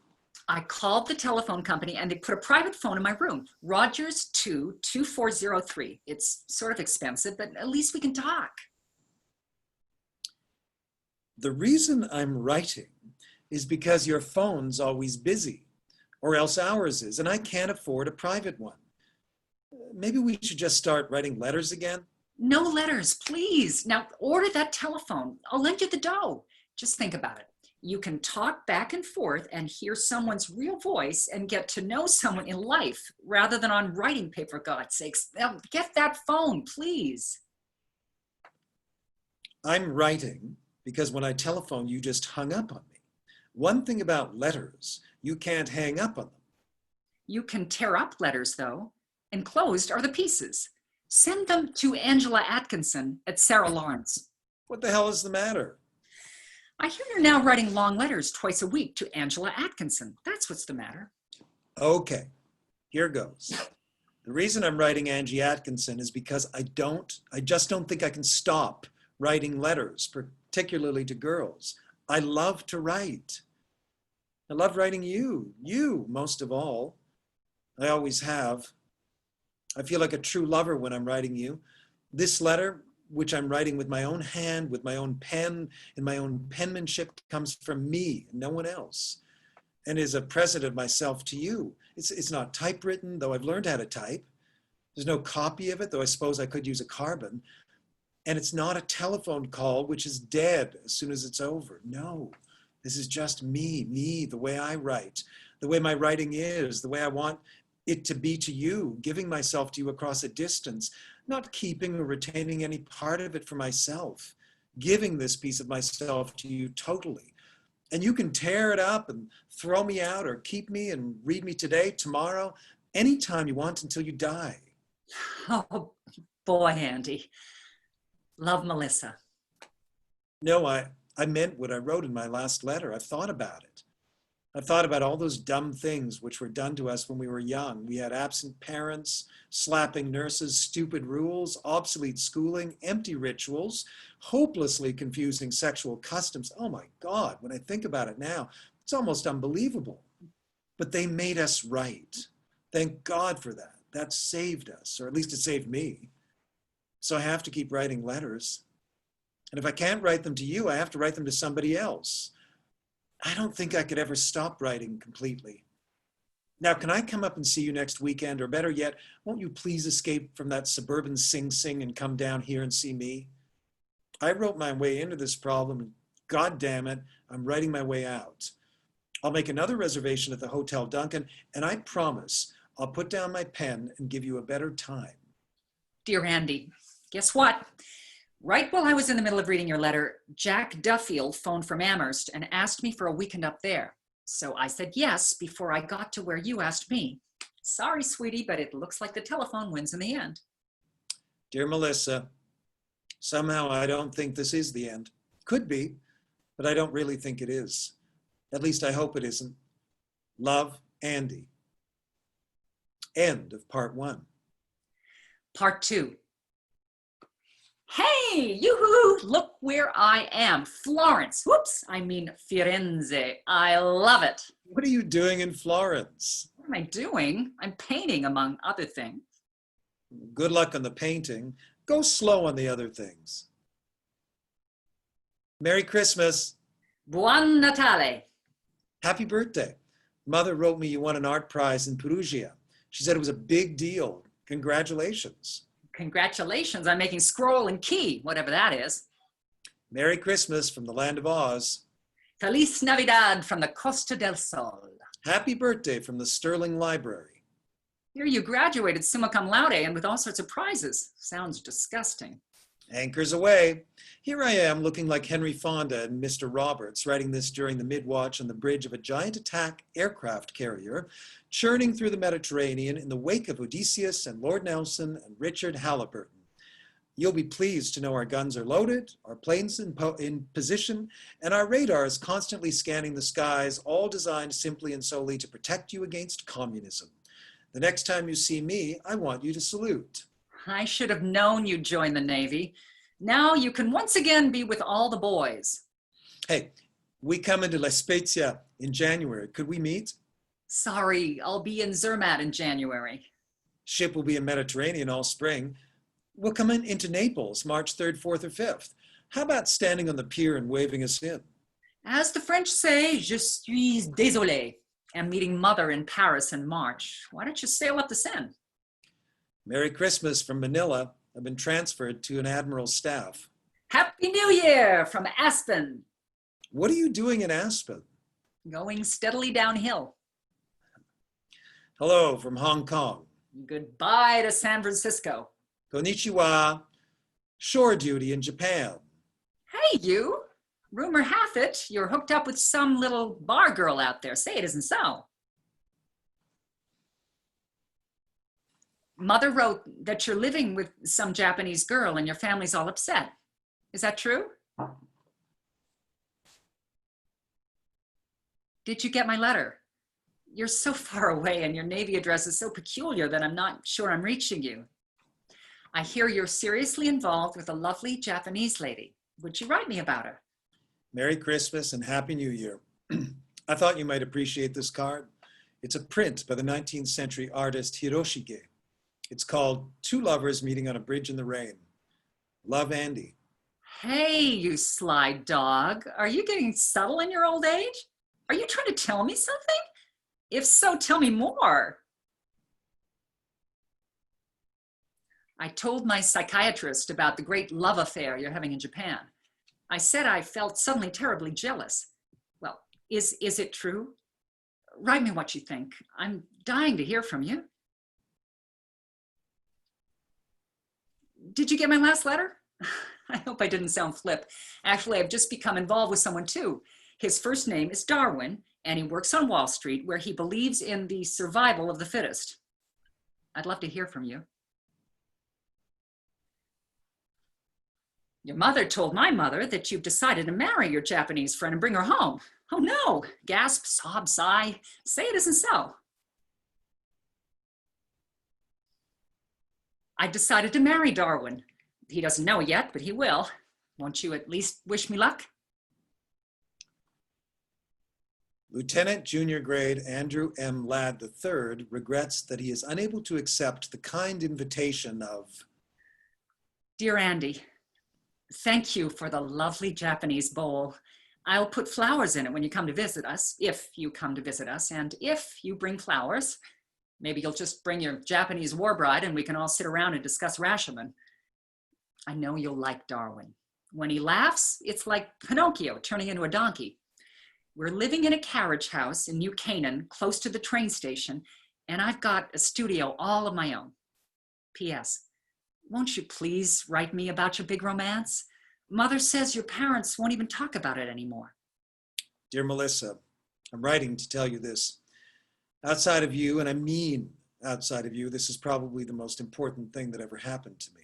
C: I called the telephone company and they put a private phone in my room. Rogers 22403. It's sort of expensive, but at least we can talk.
B: The reason I'm writing is because your phone's always busy. Or else ours is, and I can't afford a private one. Maybe we should just start writing letters again?
C: No letters, please. Now order that telephone. I'll lend you the dough. Just think about it. You can talk back and forth and hear someone's real voice and get to know someone in life rather than on writing paper, for God's sakes. Now get that phone, please.
B: I'm writing because when I telephoned, you just hung up on me. One thing about letters, you can't hang up on them.
C: You can tear up letters, though. Enclosed are the pieces. Send them to Angela Atkinson at Sarah Lawrence.
B: What the hell is the matter?
C: I hear you're now writing long letters twice a week to Angela Atkinson. That's what's the matter.
B: Okay, here goes. The reason I'm writing Angie Atkinson is because I just don't think I can stop writing letters, particularly to girls. I love to write. I love writing you most of all. I always have. I feel like a true lover when I'm writing you. This letter, which I'm writing with my own hand, with my own pen, and my own penmanship, comes from me and no one else, and is a present of myself to you. It's not typewritten, though I've learned how to type. There's no copy of it, though I suppose I could use a carbon. And it's not a telephone call, which is dead as soon as it's over. No, this is just me, the way I write, the way my writing is, the way I want it to be to you, giving myself to you across a distance, not keeping or retaining any part of it for myself, giving this piece of myself to you totally. And you can tear it up and throw me out or keep me and read me today, tomorrow, anytime you want until you die.
C: Oh, boy, Andy. Love, Melissa.
B: No, I meant what I wrote in my last letter. I've thought about it. I've thought about all those dumb things which were done to us when we were young. We had absent parents, slapping nurses, stupid rules, obsolete schooling, empty rituals, hopelessly confusing sexual customs. Oh my God, when I think about it now, it's almost unbelievable. But they made us right. Thank God for that. That saved us, or at least it saved me. So I have to keep writing letters. And if I can't write them to you, I have to write them to somebody else. I don't think I could ever stop writing completely. Now, can I come up and see you next weekend? Or better yet, won't you please escape from that suburban Sing Sing and come down here and see me? I wrote my way into this problem, and God damn it, I'm writing my way out. I'll make another reservation at the Hotel Duncan, and I promise I'll put down my pen and give you a better time.
C: Dear Andy, guess what? Right while I was in the middle of reading your letter, Jack Duffield phoned from Amherst and asked me for a weekend up there. So I said yes before I got to where you asked me. Sorry, sweetie, but it looks like the telephone wins in the end.
B: Dear Melissa, somehow I don't think this is the end. Could be, but I don't really think it is. At least I hope it isn't. Love, Andy. End of part 1.
C: Part 2. Hey, yoo-hoo, look where I am. Florence. Whoops, I mean Firenze. I love it.
B: What are you doing in Florence?
C: What am I doing? I'm painting, among other things.
B: Good luck on the painting. Go slow on the other things. Merry Christmas.
C: Buon Natale.
B: Happy birthday. Mother wrote me you won an art prize in Perugia. She said it was a big deal. Congratulations.
C: Congratulations on making scroll and key, whatever that is.
B: Merry Christmas from the land of Oz.
C: Feliz Navidad from the Costa del Sol.
B: Happy birthday from the Sterling Library.
C: Here you graduated summa cum laude and with all sorts of prizes. Sounds disgusting.
B: Anchors away. Here I am looking like Henry Fonda and Mr. Roberts, writing this during the mid-watch on the bridge of a giant attack aircraft carrier, churning through the Mediterranean in the wake of Odysseus and Lord Nelson and Richard Halliburton. You'll be pleased to know our guns are loaded, our planes in position, and our radar is constantly scanning the skies, all designed simply and solely to protect you against communism. The next time you see me, I want you to salute.
C: I should have known you'd join the Navy. Now you can once again be with all the boys.
B: Hey, we come into La Spezia in January. Could we meet?
C: Sorry, I'll be in Zermatt in January.
B: Ship will be in Mediterranean all spring. We'll come into Naples March 3rd, 4th, or 5th. How about standing on the pier and waving us in?
C: As the French say, je suis désolé. I'm meeting Mother in Paris in March. Why don't you sail up the Seine?
B: Merry Christmas from Manila. I've been transferred to an admiral's staff.
C: Happy New Year from Aspen.
B: What are you doing in Aspen?
C: Going steadily downhill.
B: Hello from Hong Kong.
C: Goodbye to San Francisco.
B: Konnichiwa. Shore duty in Japan.
C: Hey, you. Rumor hath it, you're hooked up with some little bar girl out there. Say it isn't so. Mother wrote that you're living with some Japanese girl and your family's all upset. Is that true? Did you get my letter? You're so far away and your Navy address is so peculiar that I'm not sure I'm reaching you. I hear you're seriously involved with a lovely Japanese lady. Would you write me about her?
B: Merry Christmas and Happy New Year. I thought you might appreciate this card. It's a print by the 19th century artist Hiroshige. It's called Two Lovers Meeting on a Bridge in the Rain. Love, Andy.
C: Hey, you sly dog. Are you getting subtle in your old age? Are you trying to tell me something? If so, tell me more. I told my psychiatrist about the great love affair you're having in Japan. I said I felt suddenly terribly jealous. Well, is it true? Write me what you think. I'm dying to hear from you. Did you get my last letter? I hope I didn't sound flip. Actually, I've just become involved with someone too. His first name is Darwin, and he works on Wall Street, where he believes in the survival of the fittest. I'd love to hear from you. Your mother told my mother that you've decided to marry your Japanese friend and bring her home. Oh no, gasp, sob, sigh. Say it isn't so. I decided to marry Darwin. He doesn't know yet, but he will. Won't you at least wish me luck?
B: Lieutenant Junior Grade Andrew M. Ladd III regrets that he is unable to accept the kind invitation of...
C: Dear Andy, thank you for the lovely Japanese bowl. I'll put flowers in it when you come to visit us, if you come to visit us, and if you bring flowers, maybe you'll just bring your Japanese war bride and we can all sit around and discuss Rashomon. I know you'll like Darwin. When he laughs, it's like Pinocchio turning into a donkey. We're living in a carriage house in New Canaan, close to the train station, and I've got a studio all of my own. P.S. Won't you please write me about your big romance? Mother says your parents won't even talk about it anymore.
B: Dear Melissa, I'm writing to tell you this. Outside of you, and I mean outside of you, this is probably the most important thing that ever happened to me.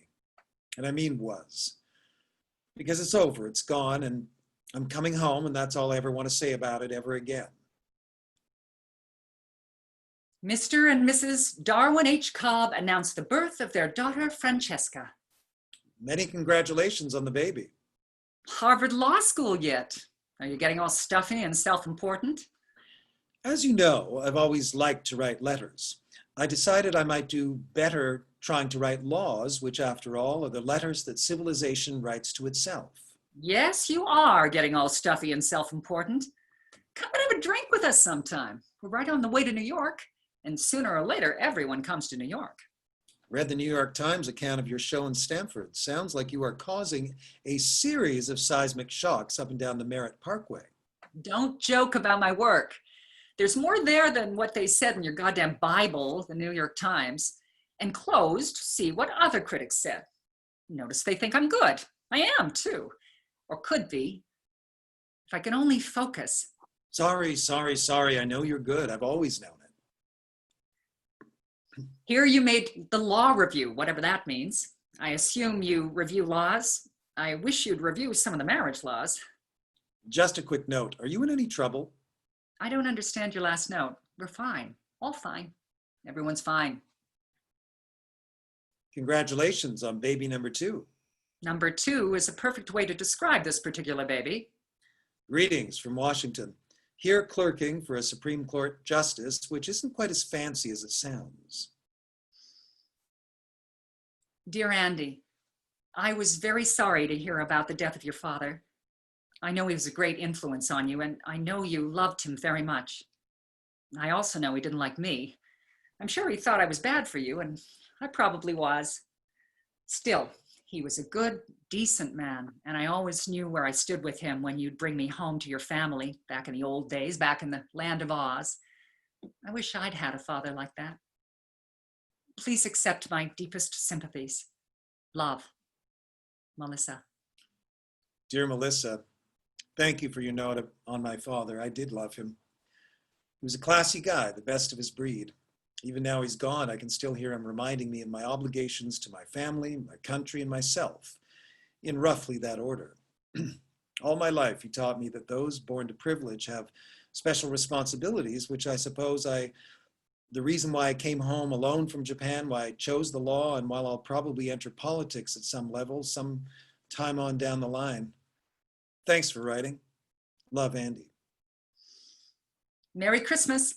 B: And I mean was. Because it's over, it's gone, and I'm coming home, and that's all I ever want to say about it ever again.
C: Mr. and Mrs. Darwin H. Cobb announced the birth of their daughter, Francesca.
B: Many congratulations on the baby.
C: Harvard Law School yet? Are you getting all stuffy and self-important?
B: As you know, I've always liked to write letters. I decided I might do better trying to write laws, which after all are the letters that civilization writes to itself.
C: Yes, you are getting all stuffy and self-important. Come and have a drink with us sometime. We're right on the way to New York, and sooner or later, everyone comes to New York.
B: Read the New York Times account of your show in Stamford. Sounds like you are causing a series of seismic shocks up and down the Merritt Parkway.
C: Don't joke about my work. There's more there than what they said in your goddamn Bible, the New York Times. And closed, see what other critics said. Notice they think I'm good. I am too, or could be. If I can only focus.
B: Sorry. I know you're good. I've always known it.
C: Here you made the law review, whatever that means. I assume you review laws. I wish you'd review some of the marriage laws.
B: Just a quick note. Are you in any trouble?
C: I don't understand your last note. We're fine. All fine. Everyone's fine.
B: Congratulations on baby number 2.
C: Number 2 is a perfect way to describe this particular baby.
B: Greetings from Washington. Here clerking for a Supreme Court justice, which isn't quite as fancy as it sounds.
C: Dear Andy, I was very sorry to hear about the death of your father. I know he was a great influence on you, and I know you loved him very much. I also know he didn't like me. I'm sure he thought I was bad for you, and I probably was. Still, he was a good, decent man, and I always knew where I stood with him when you'd bring me home to your family back in the old days, back in the land of Oz. I wish I'd had a father like that. Please accept my deepest sympathies. Love, Melissa.
B: Dear Melissa, thank you for your note on my father. I did love him. He was a classy guy, the best of his breed. Even now he's gone, I can still hear him reminding me of my obligations to my family, my country, and myself, in roughly that order. All my life, he taught me that those born to privilege have special responsibilities, which I suppose the reason why I came home alone from Japan, why I chose the law, and while I'll probably enter politics at some level, some time on down the line. Thanks for writing. Love, Andy.
C: Merry Christmas.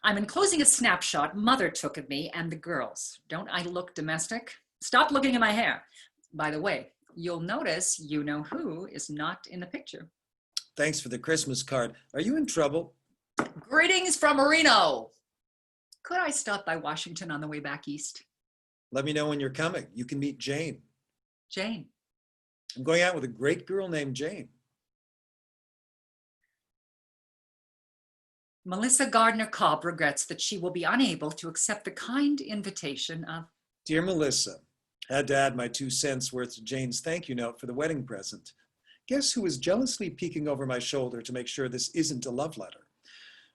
C: I'm enclosing a snapshot Mother took of me and the girls. Don't I look domestic? Stop looking at my hair. By the way, you'll notice you know who is not in the picture.
B: Thanks for the Christmas card. Are you in trouble?
C: Greetings from Reno. Could I stop by Washington on the way back east?
B: Let me know when you're coming. You can meet Jane.
C: Jane.
B: I'm going out with a great girl named Jane.
C: Melissa Gardner Cobb regrets that she will be unable to accept the kind invitation of...
B: Dear Melissa, had to add my 2 cents worth to Jane's thank you note for the wedding present. Guess who is jealously peeking over my shoulder to make sure this isn't a love letter?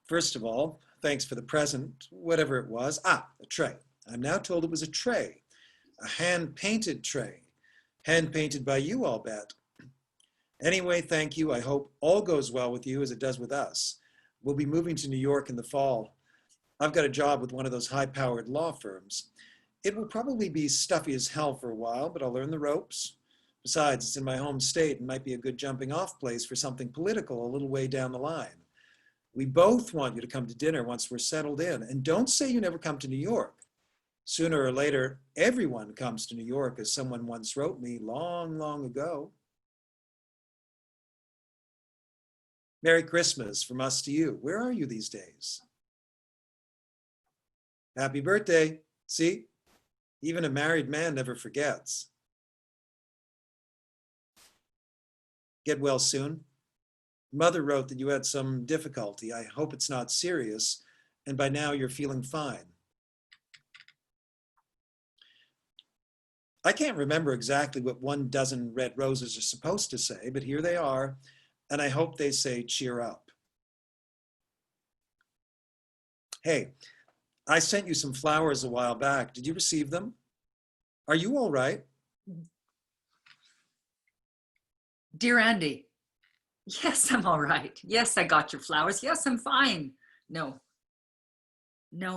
B: First of all, thanks for the present, whatever it was. A tray. I'm now told it was a tray, a hand-painted tray. Hand-painted by you, I'll bet. Anyway, thank you. I hope all goes well with you as it does with us. We'll be moving to New York in the fall. I've got a job with one of those high-powered law firms. It will probably be stuffy as hell for a while, but I'll learn the ropes. Besides, it's in my home state and might be a good jumping-off place for something political a little way down the line. We both want you to come to dinner once we're settled in. And don't say you never come to New York. Sooner or later, everyone comes to New York, as someone once wrote me long, long ago. Merry Christmas from us to you. Where are you these days? Happy birthday. See, even a married man never forgets. Get well soon. Mother wrote that you had some difficulty. I hope it's not serious, and by now you're feeling fine. I can't remember exactly what 12 red roses are supposed to say, but here they are, and I hope they say cheer up. Hey, I sent you some flowers a while back. Did you receive them? Are you all right?
C: Dear Andy, yes, I'm all right. Yes, I got your flowers. Yes, I'm fine. No,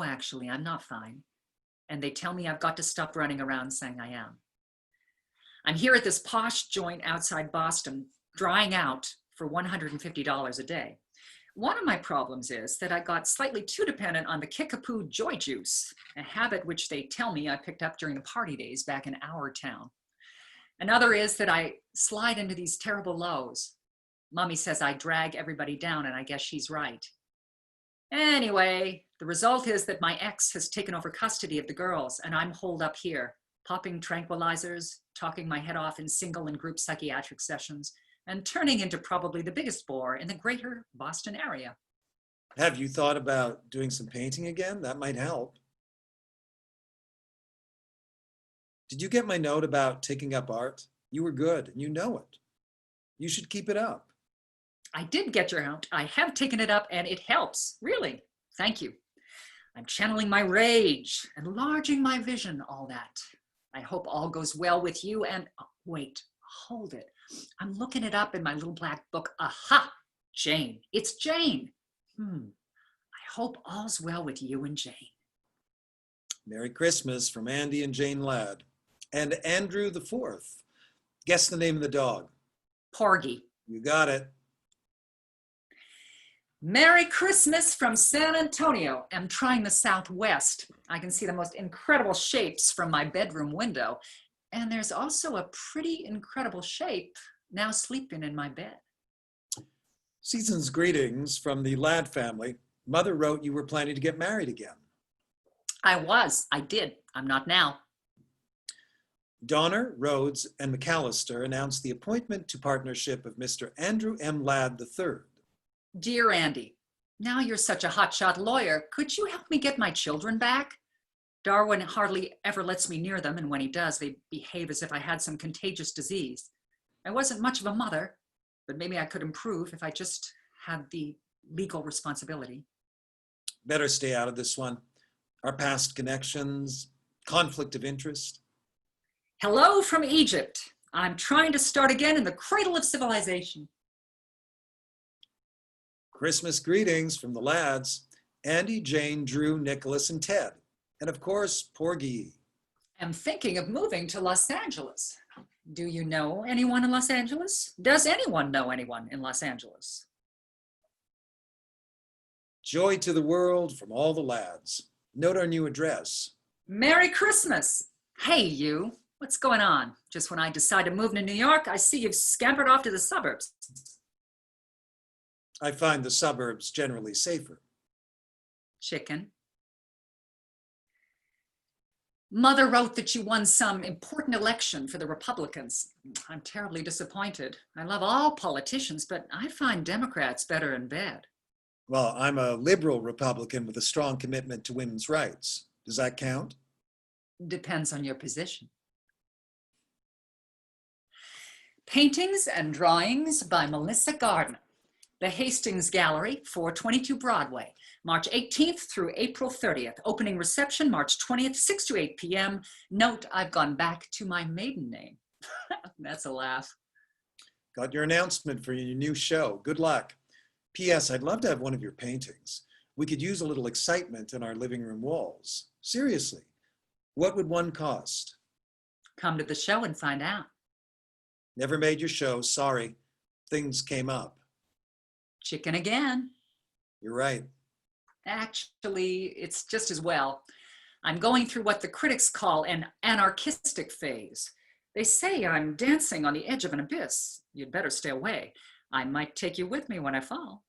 C: actually, I'm not fine. And they tell me I've got to stop running around saying I am. I'm here at this posh joint outside Boston, drying out for $150 a day. One of my problems is that I got slightly too dependent on the Kickapoo joy juice, a habit which they tell me I picked up during the party days back in our town. Another is that I slide into these terrible lows. Mommy says I drag everybody down, and I guess she's right. Anyway, the result is that my ex has taken over custody of the girls, and I'm holed up here, popping tranquilizers, talking my head off in single and group psychiatric sessions, and turning into probably the biggest bore in the greater Boston area.
B: Have you thought about doing some painting again? That might help. Did you get my note about taking up art? You were good, and you know it. You should keep it up.
C: I did get your note. I have taken it up, and it helps, really. Thank you. I'm channeling my rage, enlarging my vision, all that. I hope all goes well with you, and wait, hold it. I'm looking it up in my little black book. Aha, Jane. It's Jane. I hope all's well with you and Jane.
B: Merry Christmas from Andy and Jane Ladd. And Andrew the Fourth. Guess the name of the dog.
C: Porgy.
B: You got it.
C: Merry Christmas from San Antonio. I'm trying the Southwest. I can see the most incredible shapes from my bedroom window. And there's also a pretty incredible shape now sleeping in my bed.
B: Season's greetings from the Ladd family. Mother wrote you were planning to get married again.
C: I did. I'm not now.
B: Donner, Rhodes, and McAllister announced the appointment to partnership of Mr. Andrew M. Ladd III.
C: Dear Andy, now you're such a hotshot lawyer. Could you help me get my children back? Darwin hardly ever lets me near them, and when he does, they behave as if I had some contagious disease. I wasn't much of a mother, but maybe I could improve if I just had the legal responsibility.
B: Better stay out of this one. Our past connections, conflict of interest.
C: Hello from Egypt. I'm trying to start again in the cradle of civilization.
B: Christmas greetings from the Ladds. Andy, Jane, Drew, Nicholas, and Ted. And of course, Porgy.
C: I'm thinking of moving to Los Angeles. Do you know anyone in Los Angeles? Does anyone know anyone in Los Angeles?
B: Joy to the world from all the lads. Note our new address.
C: Merry Christmas. Hey, you. What's going on? Just when I decide to move to New York, I see you've scampered off to the suburbs.
B: I find the suburbs generally safer.
C: Chicken. Mother wrote that you won some important election for the Republicans. I'm terribly disappointed. I love all politicians, but I find Democrats better in bed.
B: Well, I'm a liberal Republican with a strong commitment to women's rights. Does that count?
C: Depends on your position. Paintings and Drawings by Melissa Gardner. The Hastings Gallery, 422 Broadway, March 18th through April 30th. Opening reception, March 20th, 6 to 8 p.m. Note, I've gone back to my maiden name. That's a laugh.
B: Got your announcement for your new show. Good luck. P.S. I'd love to have one of your paintings. We could use a little excitement in our living room walls. Seriously, what would one cost?
C: Come to the show and find out.
B: Never made your show, sorry. Things came up.
C: Chicken again.
B: You're right.
C: Actually, it's just as well. I'm going through what the critics call an anarchistic phase. They say I'm dancing on the edge of an abyss. You'd better stay away. I might take you with me when I fall.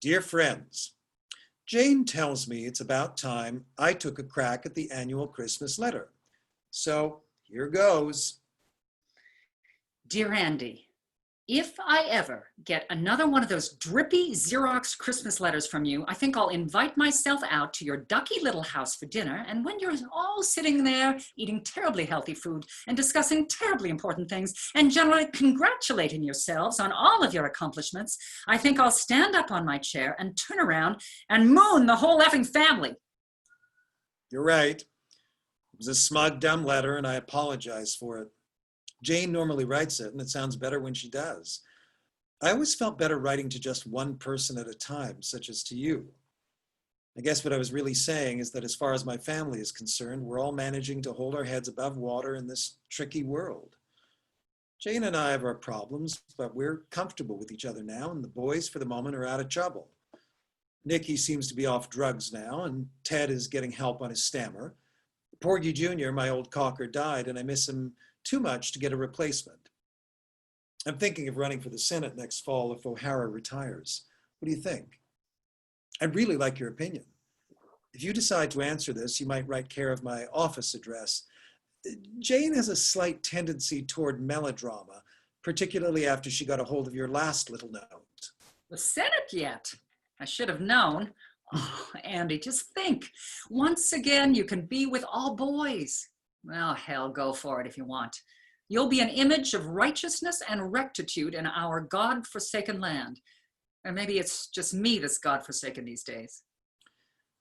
B: Dear friends, Jane tells me it's about time I took a crack at the annual Christmas letter. So here goes.
C: Dear Andy, if I ever get another one of those drippy Xerox Christmas letters from you, I think I'll invite myself out to your ducky little house for dinner. And when you're all sitting there eating terribly healthy food and discussing terribly important things and generally congratulating yourselves on all of your accomplishments, I think I'll stand up on my chair and turn around and moon the whole effing family.
B: You're right. It was a smug, dumb letter, and I apologize for it. Jane normally writes it, and it sounds better when she does. I always felt better writing to just one person at a time, such as to you. I guess what I was really saying is that as far as my family is concerned, we're all managing to hold our heads above water in this tricky world. Jane and I have our problems, but we're comfortable with each other now, and the boys, for the moment, are out of trouble. Nicky seems to be off drugs now, and Ted is getting help on his stammer. Porgy Jr., my old cocker, died, and I miss him too much to get a replacement. I'm thinking of running for the Senate next fall if O'Hara retires. What do you think? I'd really like your opinion. If you decide to answer this, you might write care of my office address. Jane has a slight tendency toward melodrama, particularly after she got a hold of your last little note.
C: The Senate yet? I should have known. Oh, Andy, just think. Once again, you can be with all boys. Well, hell, go for it if you want. You'll be an image of righteousness and rectitude in our God-forsaken land. Or maybe it's just me that's God-forsaken these days.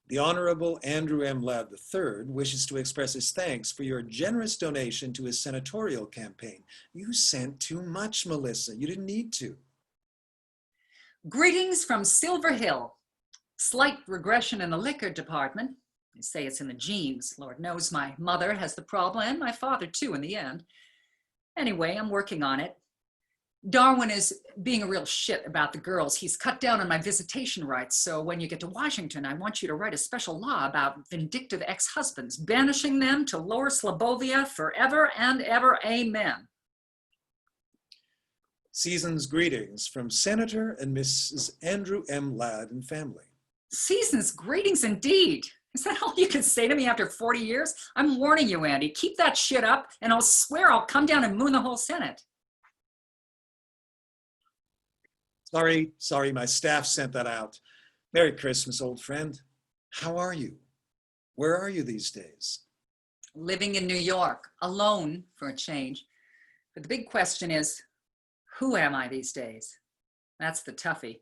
B: The Honorable Andrew M. Ladd III wishes to express his thanks for your generous donation to his senatorial campaign. You sent too much, Melissa. You didn't need to.
C: Greetings from Silver Hill. Slight regression in the liquor department. They say it's in the genes. Lord knows my mother has the problem, and my father too in the end. Anyway, I'm working on it. Darwin is being a real shit about the girls. He's cut down on my visitation rights, so when you get to Washington, I want you to write a special law about vindictive ex-husbands, banishing them to Lower Slobovia forever and ever, amen.
B: Season's greetings from Senator and Mrs. Andrew M. Ladd and family.
C: Season's greetings indeed. Is that all you can say to me after 40 years? I'm warning you, Andy. Keep that shit up, and I'll swear I'll come down and moon the whole Senate.
B: Sorry, my staff sent that out. Merry Christmas, old friend. How are you? Where are you these days?
C: Living in New York, alone for a change. But the big question is, who am I these days? That's the toughie.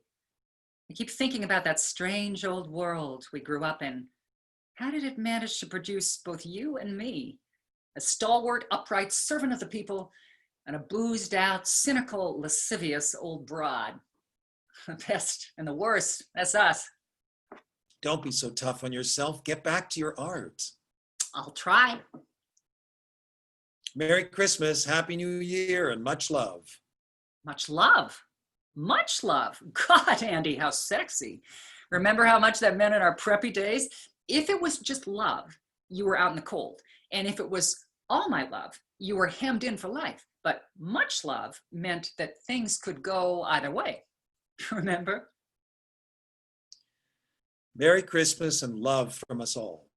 C: I keep thinking about that strange old world we grew up in. How did it manage to produce both you and me? A stalwart, upright servant of the people, and a boozed out, cynical, lascivious old broad. The best and the worst, that's us.
B: Don't be so tough on yourself. Get back to your art.
C: I'll try.
B: Merry Christmas, Happy New Year, and much love.
C: Much love. Much love. God, Andy, how sexy. Remember how much that meant in our preppy days? If it was just love, you were out in the cold. And if it was all my love, you were hemmed in for life. But much love meant that things could go either way. Remember?
B: Merry Christmas and love from us all.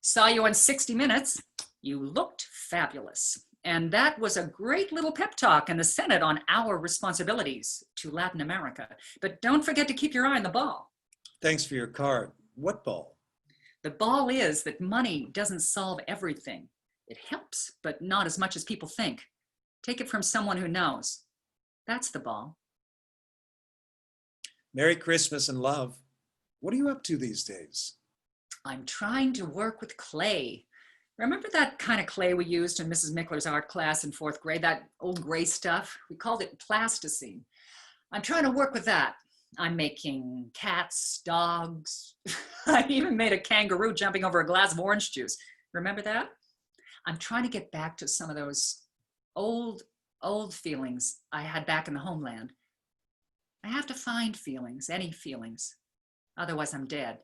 C: Saw you on 60 Minutes. You looked fabulous. And that was a great little pep talk in the Senate on our responsibilities to Latin America. But don't forget to keep your eye on the ball.
B: Thanks for your card. What ball?
C: The ball is that money doesn't solve everything. It helps, but not as much as people think. Take it from someone who knows. That's the ball.
B: Merry Christmas and love. What are you up to these days?
C: I'm trying to work with clay. Remember that kind of clay we used in Mrs. Mickler's art class in 4th grade, that old gray stuff? We called it plasticine. I'm trying to work with that. I'm making cats, dogs. I even made a kangaroo jumping over a glass of orange juice. Remember that? I'm trying to get back to some of those old feelings I had back in the homeland. I have to find feelings, any feelings. Otherwise, I'm dead.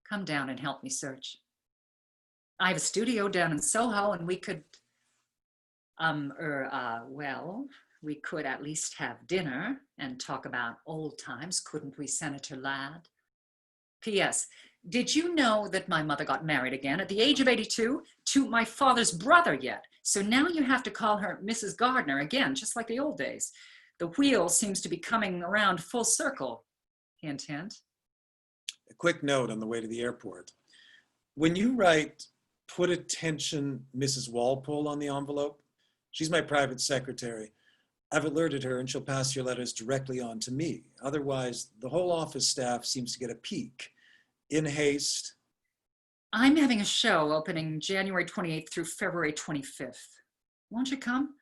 C: Come down and help me search. I have a studio down in Soho, and we could, we could at least have dinner and talk about old times, couldn't we, Senator Ladd? P.S. Did you know that my mother got married again at the age of 82 to my father's brother yet? So now you have to call her Mrs. Gardner again, just like the old days. The wheel seems to be coming around full circle. Hint, hint.
B: A quick note on the way to the airport. When you write, "Put attention, Mrs. Walpole" on the envelope, she's my private secretary. I've alerted her and she'll pass your letters directly on to me. Otherwise, the whole office staff seems to get a peek. In haste.
C: I'm having a show opening January 28th through February 25th. Won't you come?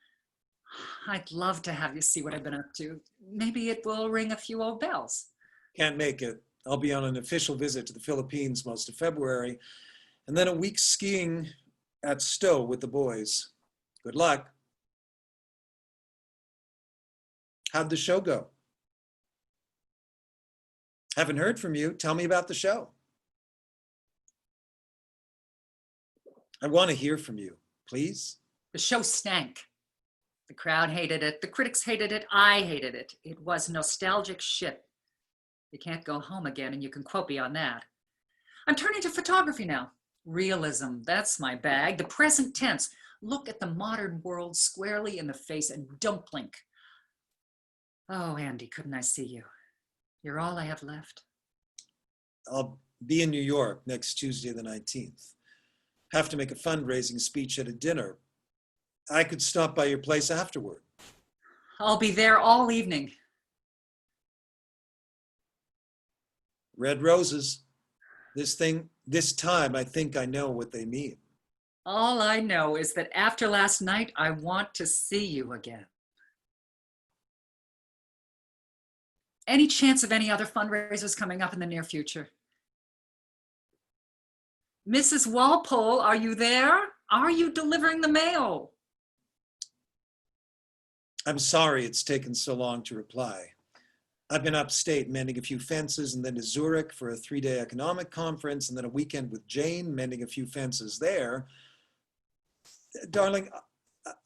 C: I'd love to have you see what I've been up to. Maybe it will ring a few old bells.
B: Can't make it. I'll be on an official visit to the Philippines most of February, and then a week skiing at Stowe with the boys. Good luck. How'd the show go? Haven't heard from you. Tell me about the show. I want to hear from you, please.
C: The show stank. The crowd hated it. The critics hated it. I hated it. It was nostalgic shit. You can't go home again, and you can quote me on that. I'm turning to photography now. Realism, that's my bag. The present tense. Look at the modern world squarely in the face and don't blink. Oh, Andy, couldn't I see you? You're all I have left.
B: I'll be in New York next Tuesday the 19th. Have to make a fundraising speech at a dinner. I could stop by your place afterward.
C: I'll be there all evening.
B: Red roses. This time, I think I know what they mean.
C: All I know is that after last night, I want to see you again. Any chance of any other fundraisers coming up in the near future? Mrs. Walpole, are you there? Are you delivering the mail?
B: I'm sorry it's taken so long to reply. I've been upstate mending a few fences and then to Zurich for a 3-day economic conference and then a weekend with Jane mending a few fences there. Darling,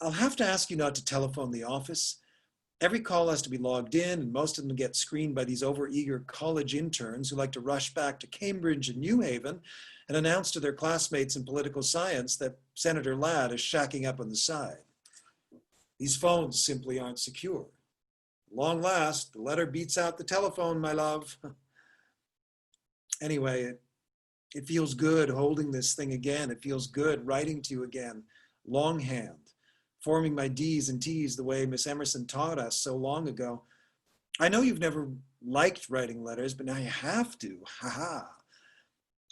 B: I'll have to ask you not to telephone the office. Every call has to be logged in and most of them get screened by these overeager college interns who like to rush back to Cambridge and New Haven and announce to their classmates in political science that Senator Ladd is shacking up on the side. These phones simply aren't secure. Long last, the letter beats out the telephone, my love. Anyway, it feels good holding this thing again. It feels good writing to you again, longhand, forming my D's and T's the way Miss Emerson taught us so long ago. I know you've never liked writing letters, but now you have to, ha.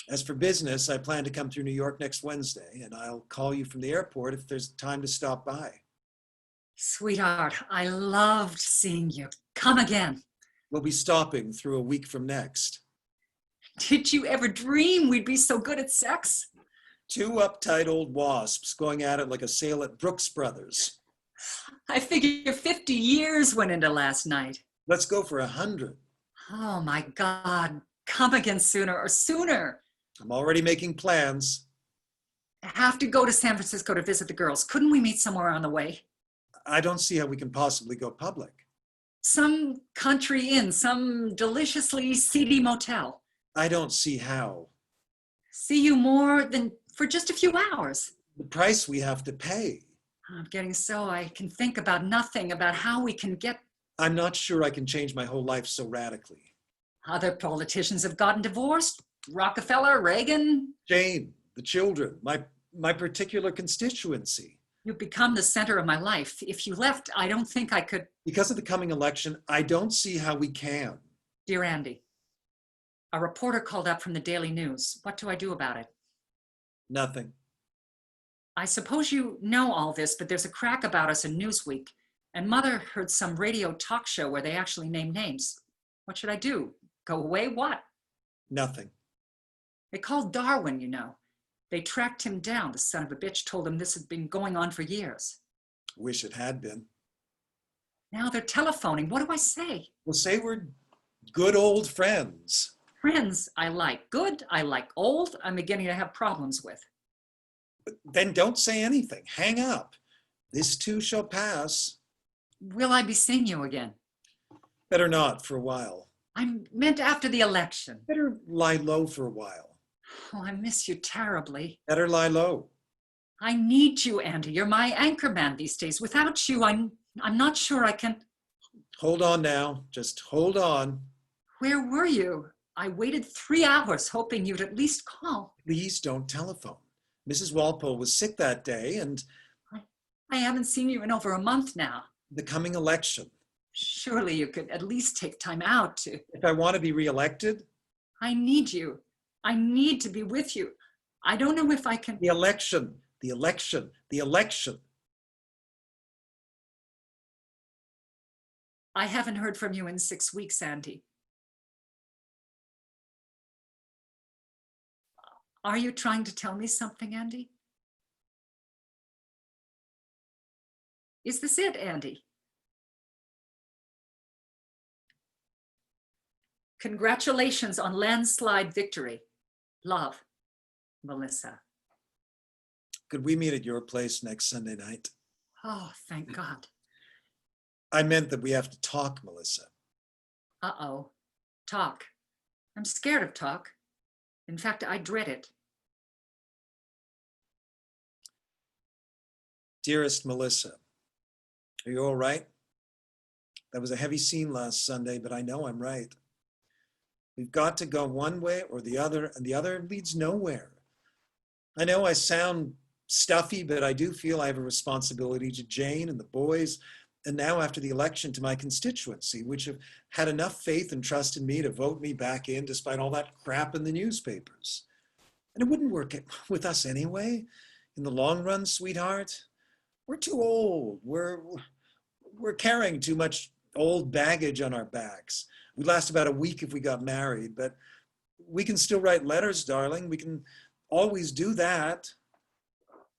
B: As for business, I plan to come through New York next Wednesday, and I'll call you from the airport if there's time to stop by.
C: Sweetheart, I loved seeing you. Come again.
B: We'll be stopping through a week from next.
C: Did you ever dream we'd be so good at sex?
B: 2 uptight old wasps going at it like a sale at Brooks Brothers.
C: I figure 50 years went into last night.
B: Let's go for 100.
C: Oh my God, come again sooner or sooner.
B: I'm already making plans.
C: I have to go to San Francisco to visit the girls. Couldn't we meet somewhere on the way?
B: I don't see how we can possibly go public.
C: Some country inn, some deliciously seedy motel.
B: I don't see how.
C: See you more than for just a few hours.
B: The price we have to pay.
C: I'm getting so I can think about nothing, about how we can get.
B: I'm not sure I can change my whole life so radically.
C: Other politicians have gotten divorced. Rockefeller, Reagan.
B: Jane, the children, my particular constituency.
C: You've become the center of my life. If you left, I don't think I could.
B: Because of the coming election, I don't see how we can.
C: Dear Andy, a reporter called up from the Daily News. What do I do about it?
B: Nothing.
C: I suppose you know all this, but there's a crack about us in Newsweek. And Mother heard some radio talk show where they actually name names. What should I do? Go away? What?
B: Nothing.
C: They called Darwin, you know. They tracked him down. The son of a bitch told them this had been going on for years.
B: Wish it had been.
C: Now they're telephoning. What do I say?
B: We'll say we're good old friends.
C: Friends I like. Good, I like. Old, I'm beginning to have problems with.
B: Then don't say anything. Hang up. This too shall pass.
C: Will I be seeing you again?
B: Better not for a while.
C: I meant after the election.
B: Better lie low for a while.
C: Oh, I miss you terribly.
B: Better lie low.
C: I need you, Andy. You're my anchor man these days. Without you, I'm not sure I can.
B: Hold on now. Just hold on.
C: Where were you? I waited 3 hours hoping you'd at least call.
B: Please don't telephone. Mrs. Walpole was sick that day, and
C: I haven't seen you in over a month now.
B: the coming election.
C: Surely you could at least take time out to.
B: If I want to be reelected,
C: I need you. I need to be with you. I don't know if I can.
B: the election, the election, the election.
C: I haven't heard from you in 6 weeks, Andy. Are you trying to tell me something, Andy? Is this it, Andy? Congratulations on landslide victory. Love, Melissa.
B: Could we meet at your place next Sunday night?
C: Oh, thank God.
B: I meant that we have to talk, Melissa.
C: Uh-oh. Talk. I'm scared of talk. In fact, I dread it.
B: Dearest Melissa, are you all right? That was a heavy scene last Sunday, but I know I'm right. We've got to go one way or the other, and the other leads nowhere. I know I sound stuffy, but I do feel I have a responsibility to Jane and the boys, and now after the election to my constituency, which have had enough faith and trust in me to vote me back in despite all that crap in the newspapers. And it wouldn't work with us anyway. In the long run, sweetheart, we're too old. We're carrying too much old baggage on our backs. We'd last about a week if we got married, but we can still write letters, darling. We can always do that.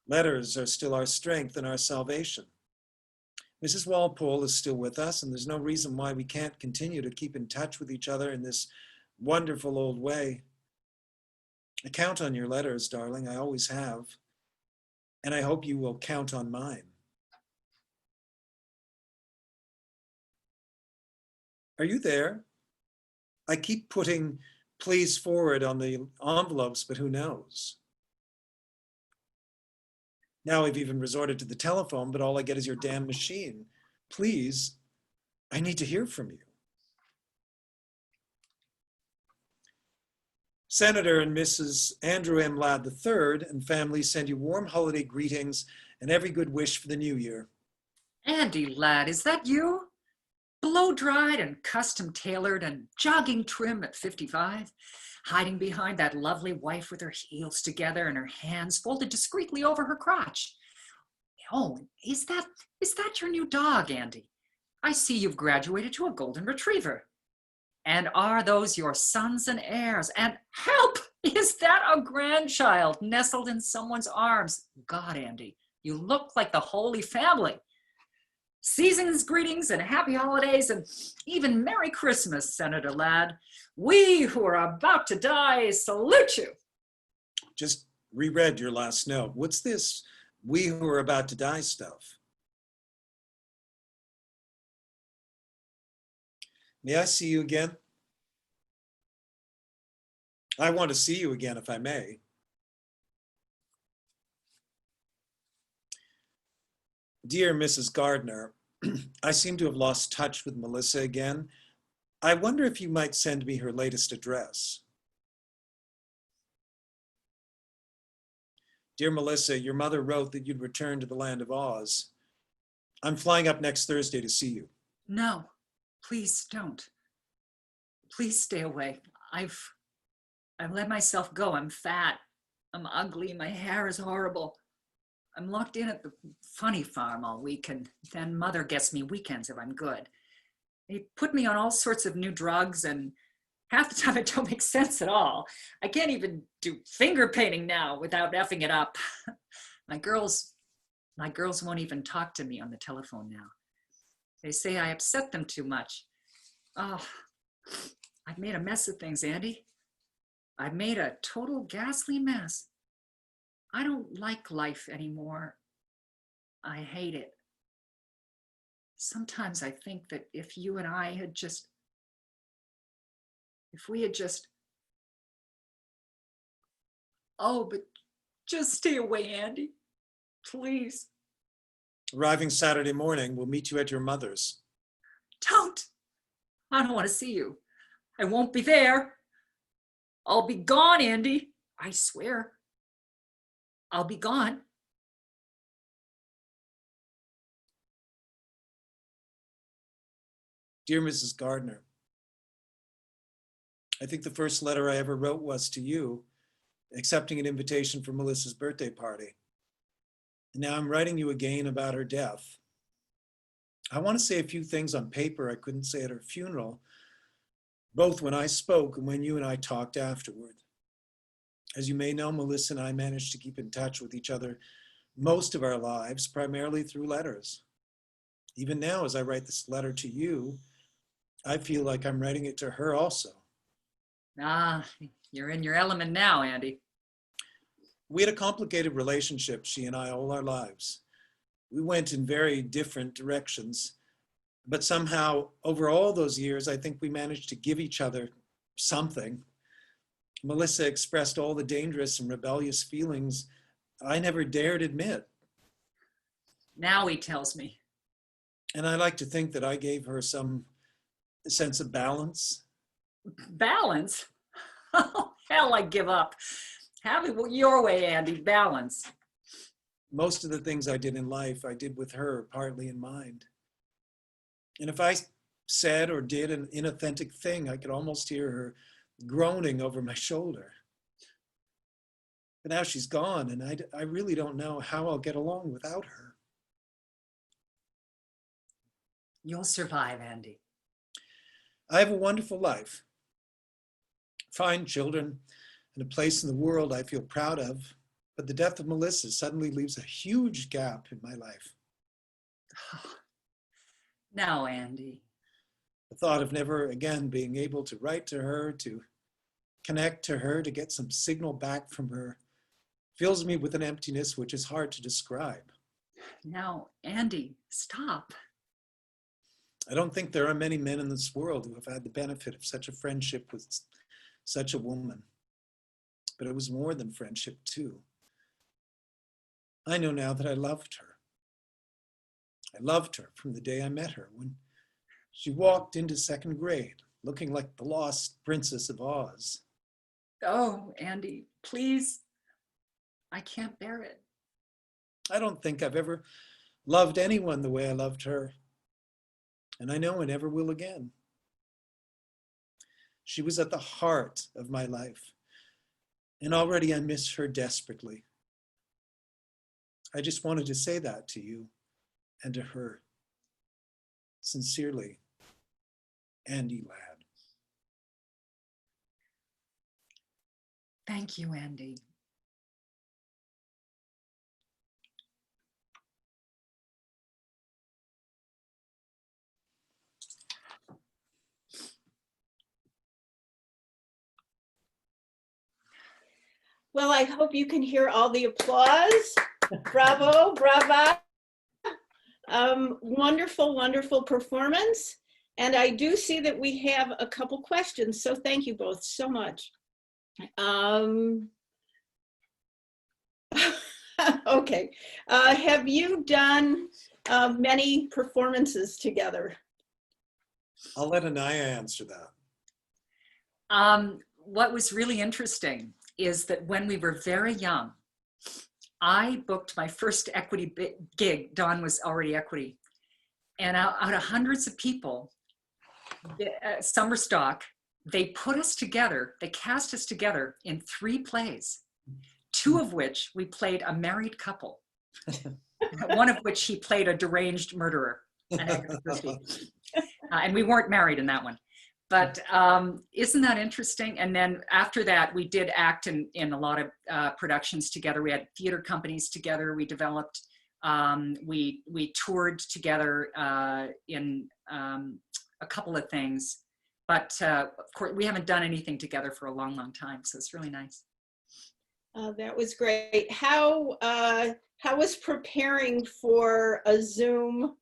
B: Letters are still our strength and our salvation. Mrs. Walpole is still with us, and there's no reason why we can't continue to keep in touch with each other in this wonderful old way. I count on your letters, darling. I always have. And I hope you will count on mine. Are you there? I keep putting please forward on the envelopes, but who knows? Now I've even resorted to the telephone, but all I get is your damn machine. Please, I need to hear from you. Senator and Mrs. Andrew M. Ladd III and family send you warm holiday greetings and every good wish for the new year.
C: Andy, lad, is that you? Blow-dried and custom-tailored and jogging trim at 55, hiding behind that lovely wife with her heels together and her hands folded discreetly over her crotch. Oh, is that your new dog, Andy? I see you've graduated to a golden retriever. And are those your sons and heirs? And help! Is that a grandchild nestled in someone's arms? God, Andy, you look like the Holy Family. Season's greetings and happy holidays and even Merry Christmas, Senator Ladd. We who are about to die salute you.
B: Just reread your last note. What's this "we who are about to die" stuff? May I see you again? I want to see you again, if I may. Dear Mrs. Gardner, I seem to have lost touch with Melissa again. I wonder if you might send me her latest address. Dear Melissa, your mother wrote that you'd return to the land of Oz. I'm flying up next Thursday to see you.
C: No, please don't. Please stay away. I've let myself go. I'm fat. I'm ugly. My hair is horrible. I'm locked in at the funny farm all week, and then Mother gets me weekends if I'm good. They put me on all sorts of new drugs, and half the time it don't make sense at all. I can't even do finger painting now without effing it up. My girls won't even talk to me on the telephone now. They say I upset them too much. Oh, I've made a mess of things, Andy. I've made a total ghastly mess. I don't like life anymore. I hate it. Sometimes I think that if you and I had just, oh, but just stay away, Andy, please.
B: Arriving Saturday morning, we'll meet you at your mother's.
C: Don't. I don't want to see you. I won't be there. I'll be gone, Andy. I swear. I'll be gone.
B: Dear Mrs. Gardner, I think the first letter I ever wrote was to you, accepting an invitation for Melissa's birthday party. And now I'm writing you again about her death. I want to say a few things on paper I couldn't say at her funeral, both when I spoke and when you and I talked afterward. As you may know, Melissa and I managed to keep in touch with each other most of our lives, primarily through letters. Even now, as I write this letter to you, I feel like I'm writing it to her also.
C: Ah, you're in your element now, Andy.
B: We had a complicated relationship, she and I, all our lives. We went in very different directions, but somehow over all those years, I think we managed to give each other something. Melissa expressed all the dangerous and rebellious feelings I never dared admit.
C: Now he tells me.
B: And I like to think that I gave her some sense of balance.
C: Balance? Oh, hell, I give up. Have it your way, Andy. Balance.
B: Most of the things I did in life, I did with her, partly in mind. And if I said or did an inauthentic thing, I could almost hear her groaning over my shoulder. But now she's gone, and I really don't know how I'll get along without her.
C: You'll survive, Andy.
B: I have a wonderful life. Fine children, and a place in the world I feel proud of. But the death of Melissa suddenly leaves a huge gap in my life.
C: Now, Andy.
B: The thought of never again being able to write to her, to connect to her, to get some signal back from her, fills me with an emptiness which is hard to describe.
C: Now, Andy, stop.
B: I don't think there are many men in this world who have had the benefit of such a friendship with such a woman. But it was more than friendship, too. I know now that I loved her. I loved her from the day I met her, when she walked into second grade, looking like the lost princess of Oz.
C: Oh, Andy, please. I can't bear it.
B: I don't think I've ever loved anyone the way I loved her, and I know I never will again. She was at the heart of my life, and already I miss her desperately. I just wanted to say that to you and to her. Sincerely, Andy Ladd.
C: Thank you, Andy.
A: Well, I hope you can hear all the applause. Bravo, brava. Wonderful, wonderful performance. And I do see that we have a couple questions, so thank you both so much. Okay, have you done many performances together?
B: I'll let Anaya answer that.
C: What was really interesting is that when we were very young, I booked my first equity gig. Dawn was already equity. And out of hundreds of people, summer stock, they put us together, they cast us together in 3 plays, 2 of which we played a married couple, one of which he played a deranged murderer. And we weren't married in that one. But isn't that interesting? And then after that, we did act in a lot of productions together. We had theater companies together. We developed, we toured together in a couple of things. But of course, we haven't done anything together for a long, long time. So it's really nice.
A: That was great. How was preparing for a Zoom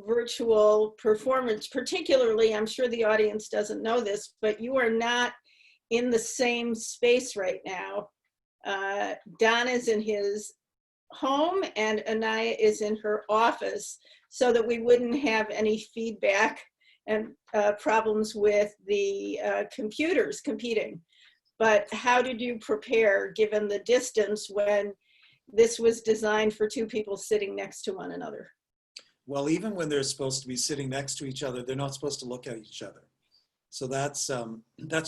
A: virtual performance, particularly, I'm sure the audience doesn't know this, but you are not in the same space right now. Don is in his home and Anaya is in her office, so that we wouldn't have any feedback and problems with the computers competing. But how did you prepare given the distance when this was designed for 2 people sitting next to one another?
B: Well, even when they're supposed to be sitting next to each other, they're not supposed to look at each other. So that's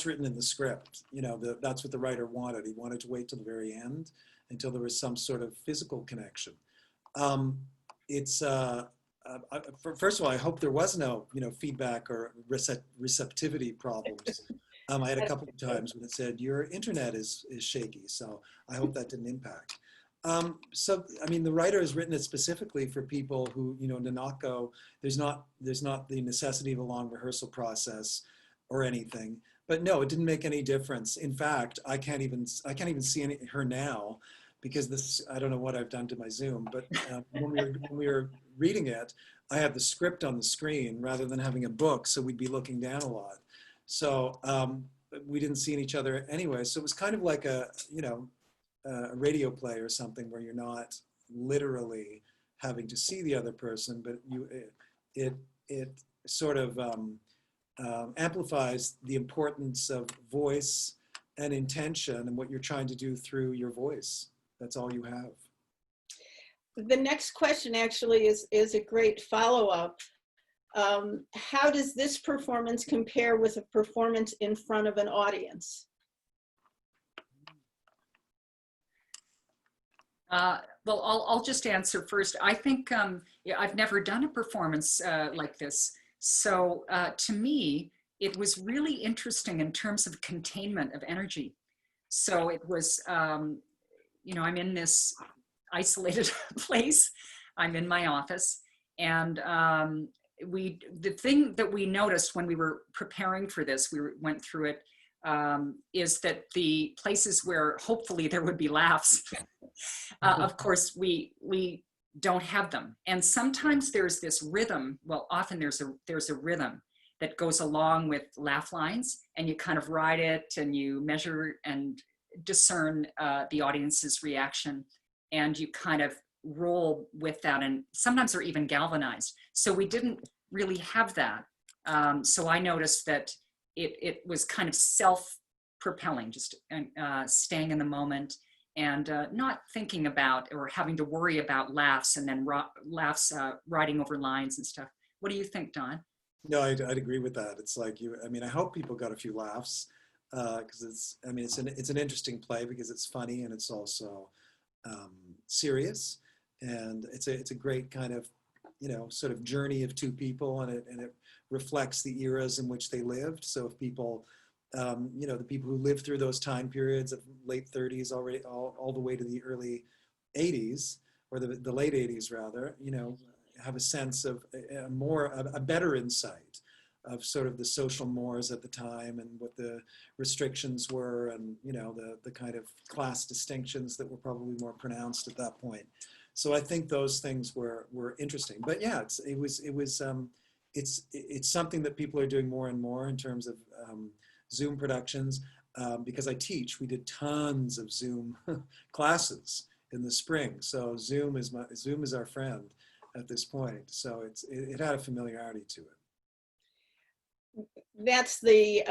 B: written in the script. You know, that's what the writer wanted. He wanted to wait till the very end until there was some sort of physical connection. First of all, I hope there was no, feedback or receptivity problems. I had a couple of times when it said your internet is shaky, so I hope that didn't impact. So, I mean, the writer has written it specifically for people who, to not go, there's not the necessity of a long rehearsal process or anything. But no, it didn't make any difference. In fact, I can't even see her now because I don't know what I've done to my Zoom, but when we were reading it, I had the script on the screen rather than having a book, so we'd be looking down a lot. So we didn't see each other anyway. So it was kind of like a radio play or something where you're not literally having to see the other person, but it sort of amplifies the importance of voice and intention and what you're trying to do through your voice. That's all you have.
A: The next question actually is a great follow-up. How does this performance compare with a performance in front of an audience?
C: Well, I'll just answer first. I think I've never done a performance like this. So to me, it was really interesting in terms of containment of energy. So it was, I'm in this isolated place. I'm in my office. And the thing that we noticed when we were preparing for this, we went through it, is that the places where hopefully there would be laughs, of course, we don't have them. And sometimes there's this rhythm. Well, often there's a rhythm that goes along with laugh lines, and you kind of ride it and you measure and discern the audience's reaction, and you kind of roll with that. And sometimes they're even galvanized. So we didn't really have that. So I noticed that it was kind of self-propelling, just staying in the moment and not thinking about or having to worry about laughs and then laughs riding over lines and stuff. What do you think, Don?
B: No, I'd agree with that. It's like I hope people got a few laughs because it's an interesting play because it's funny and it's also serious, and it's a great kind of sort of journey of 2 people, and it reflects the eras in which they lived. So if people, the people who lived through those time periods of late 30s already all the way to the early 80s, or the late 80s rather, have a sense of a better insight sort of the social mores at the time and what the restrictions were, and you know, the kind of class distinctions that were probably more pronounced at that point. So I think those things were interesting. But yeah, it's something that people are doing more and more in terms of Zoom productions. Because I teach, we did tons of Zoom classes in the spring. So Zoom is our friend at this point. So it had a familiarity to it.
A: That's the,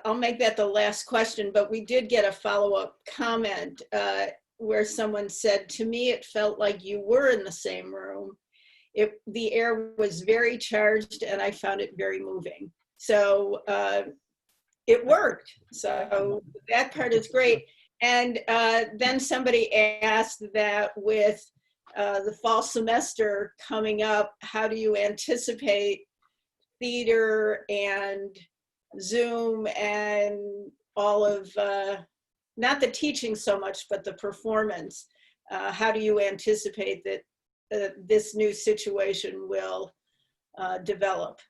A: I'll make that the last question, but we did get a follow-up comment where someone said, to me, it felt like you were in the same room. The air was very charged and I found it very moving. So it worked. So that part is great. And then somebody asked that with the fall semester coming up, how do you anticipate theater and Zoom and all of, not the teaching so much, but the performance? How do you anticipate that this new situation will develop?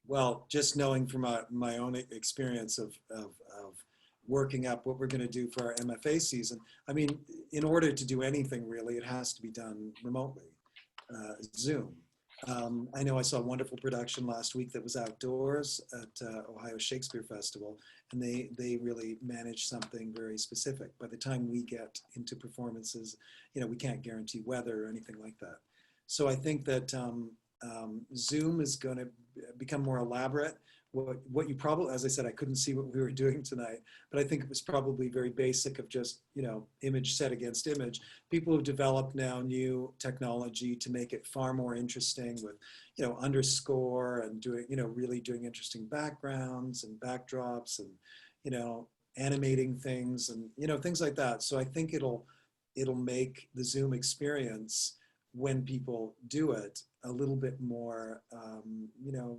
B: Well, just knowing from my own experience of working up what we're going to do for our MFA season, I mean, in order to do anything really, it has to be done remotely, Zoom. I know I saw a wonderful production last week that was outdoors at Ohio Shakespeare Festival, and they really managed something very specific. By the time we get into performances, you know, we can't guarantee weather or anything like that. So I think that Zoom is going to become more elaborate. What you probably, as I said, I couldn't see what we were doing tonight, but I think it was probably very basic of just, you know, image set against image. People have developed now new technology to make it far more interesting with, you know, underscore and doing, you know, really doing interesting backgrounds and backdrops and, you know, animating things and, you know, things like that. So I think it'll make the Zoom experience, when people do it, a little bit more, you know,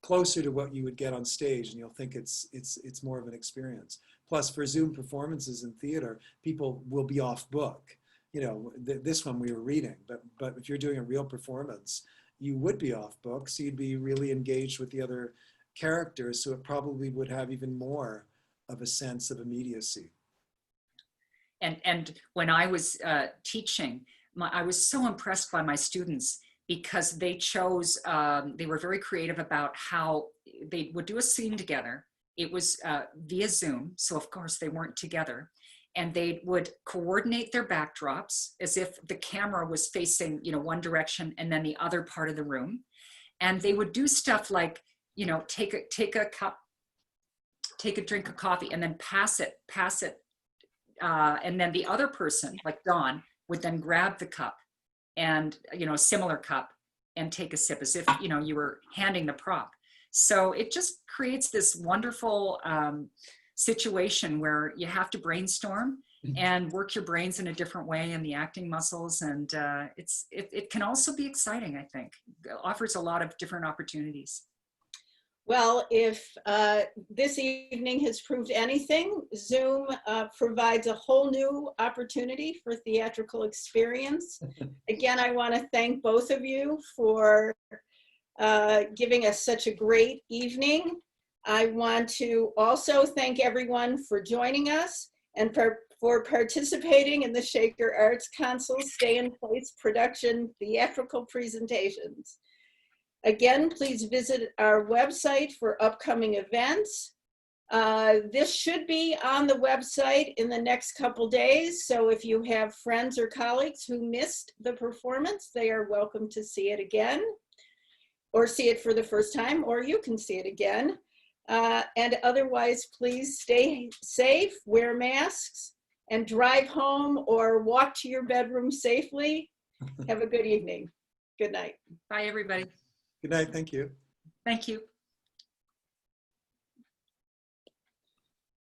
B: closer to what you would get on stage, and you'll think it's more of an experience. Plus, for Zoom performances in theater, people will be off book. You know, this one we were reading, but if you're doing a real performance, you would be off book, so you'd be really engaged with the other characters, so it probably would have even more of a sense of immediacy.
C: And when I was teaching, I was so impressed by my students, because they chose, they were very creative about how they would do a scene together. It was via Zoom, so of course they weren't together. And they would coordinate their backdrops as if the camera was facing, you know, one direction and then the other part of the room. And they would do stuff like, you know, take a cup, take a drink of coffee, and then pass it. And then the other person, like Dawn, would then grab the cup and, you know, a similar cup, and take a sip as if, you know, you were handing the prop. So it just creates this wonderful situation where you have to brainstorm and work your brains in a different way, and the acting muscles. And it can also be exciting, I think. It offers a lot of different opportunities.
A: Well, if this evening has proved anything, Zoom provides a whole new opportunity for theatrical experience. Again, I want to thank both of you for giving us such a great evening. I want to also thank everyone for joining us and for participating in the Shaker Arts Council Stay in Place Production Theatrical Presentations. Again, please visit our website for upcoming events. This should be on the website in the next couple days, so if you have friends or colleagues who missed the performance, they are welcome to see it again, or see it for the first time, or you can see it again. And otherwise, please stay safe, wear masks, and drive home or walk to your bedroom safely. Have a good evening. Good night.
C: Bye, everybody.
B: Good night. Thank you.
C: Thank you.